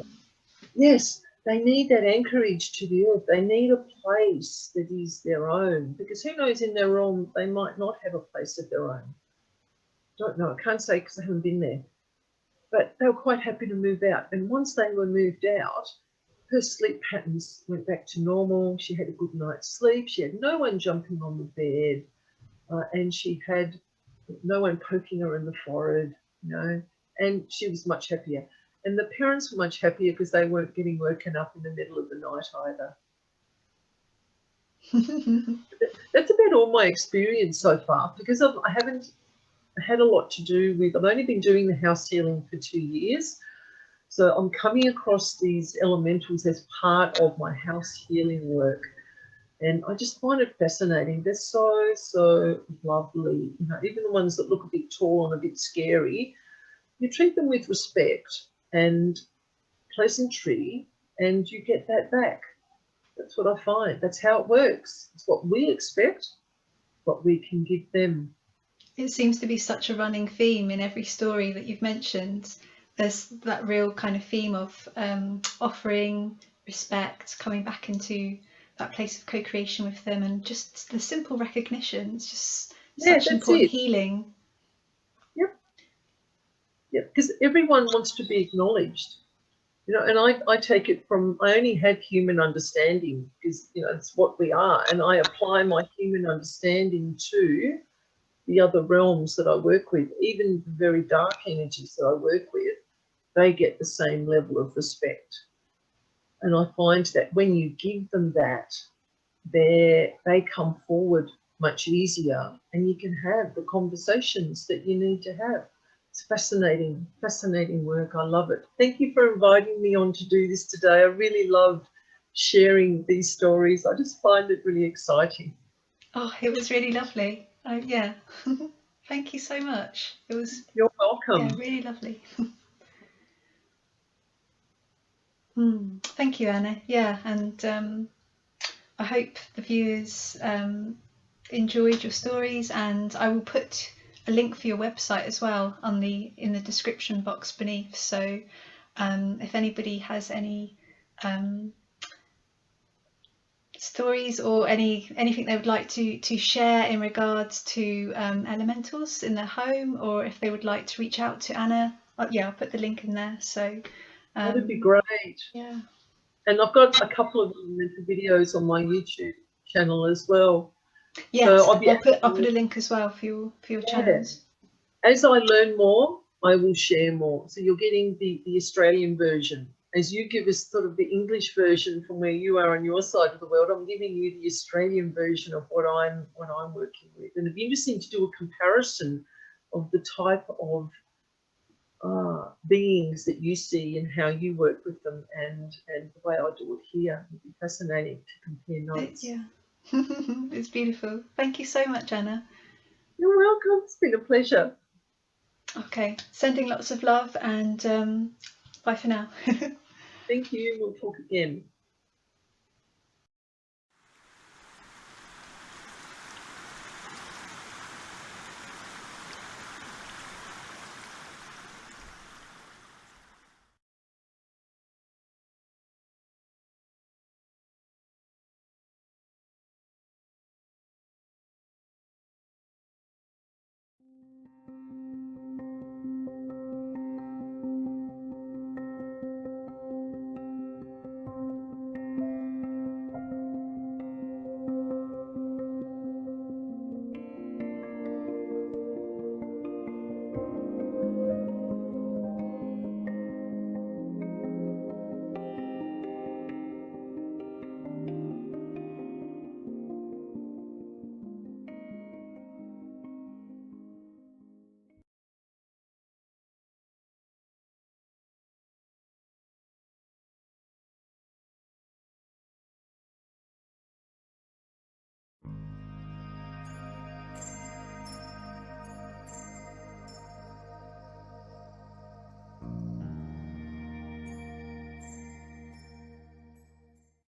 Yes, they need that anchorage to the earth. They need a place that is their own, because who knows, in their realm they might not have a place of their own. Don't know. I can't say because I haven't been there. But they were quite happy to move out. And once they were moved out, her sleep patterns went back to normal. She had a good night's sleep. She had no one jumping on the bed, and she had no one poking her in the forehead, and she was much happier. And the parents were much happier because they weren't getting woken up in the middle of the night either. That's about all my experience so far, because I haven't had a lot to do with, I've only been doing the house healing for 2 years. So I'm coming across these elementals as part of my house healing work. And I just find it fascinating. They're so, so lovely. Even the ones that look a bit tall and a bit scary, you treat them with respect and pleasantry, and you get that back. That's what I find. That's how it works. It's what we expect, what we can give them. It seems to be such a running theme in every story that you've mentioned. There's that real kind of theme of offering respect, coming back into that place of co-creation with them, and just the simple recognition. It's just such important healing. Yep, because everyone wants to be acknowledged. And I take it from, I only have human understanding, because, it's what we are. And I apply my human understanding to the other realms that I work with. Even the very dark energies that I work with, they get the same level of respect. And I find that when you give them that, they come forward much easier, and you can have the conversations that you need to have. It's fascinating work. I love it. Thank you for inviting me on to do this today. I really love sharing these stories. I just find it really exciting. Oh, it was really lovely. Yeah. Thank you so much. It was. You're welcome. Yeah, really lovely. Thank you, Anna. Yeah, and I hope the viewers enjoyed your stories, and I will put a link for your website as well in the description box beneath. So if anybody has any stories or anything they would like to share in regards to elementals in their home, or if they would like to reach out to Anna, I'll put the link in there. So that would be great. Yeah. And I've got a couple of elemental videos on my YouTube channel as well. Yes, so I'll put a link as well for your channels. As I learn more, I will share more. So you're getting the Australian version. As you give us sort of the English version from where you are on your side of the world, I'm giving you the Australian version of what I'm working with. And it'd be interesting to do a comparison of the type of beings that you see and how you work with them, and the way I do it here. It'd be fascinating to compare notes. Yeah. It's beautiful. Thank you so much, Anna. You're welcome. It's been a pleasure. Okay, sending lots of love, and bye for now. Thank you. We'll talk again.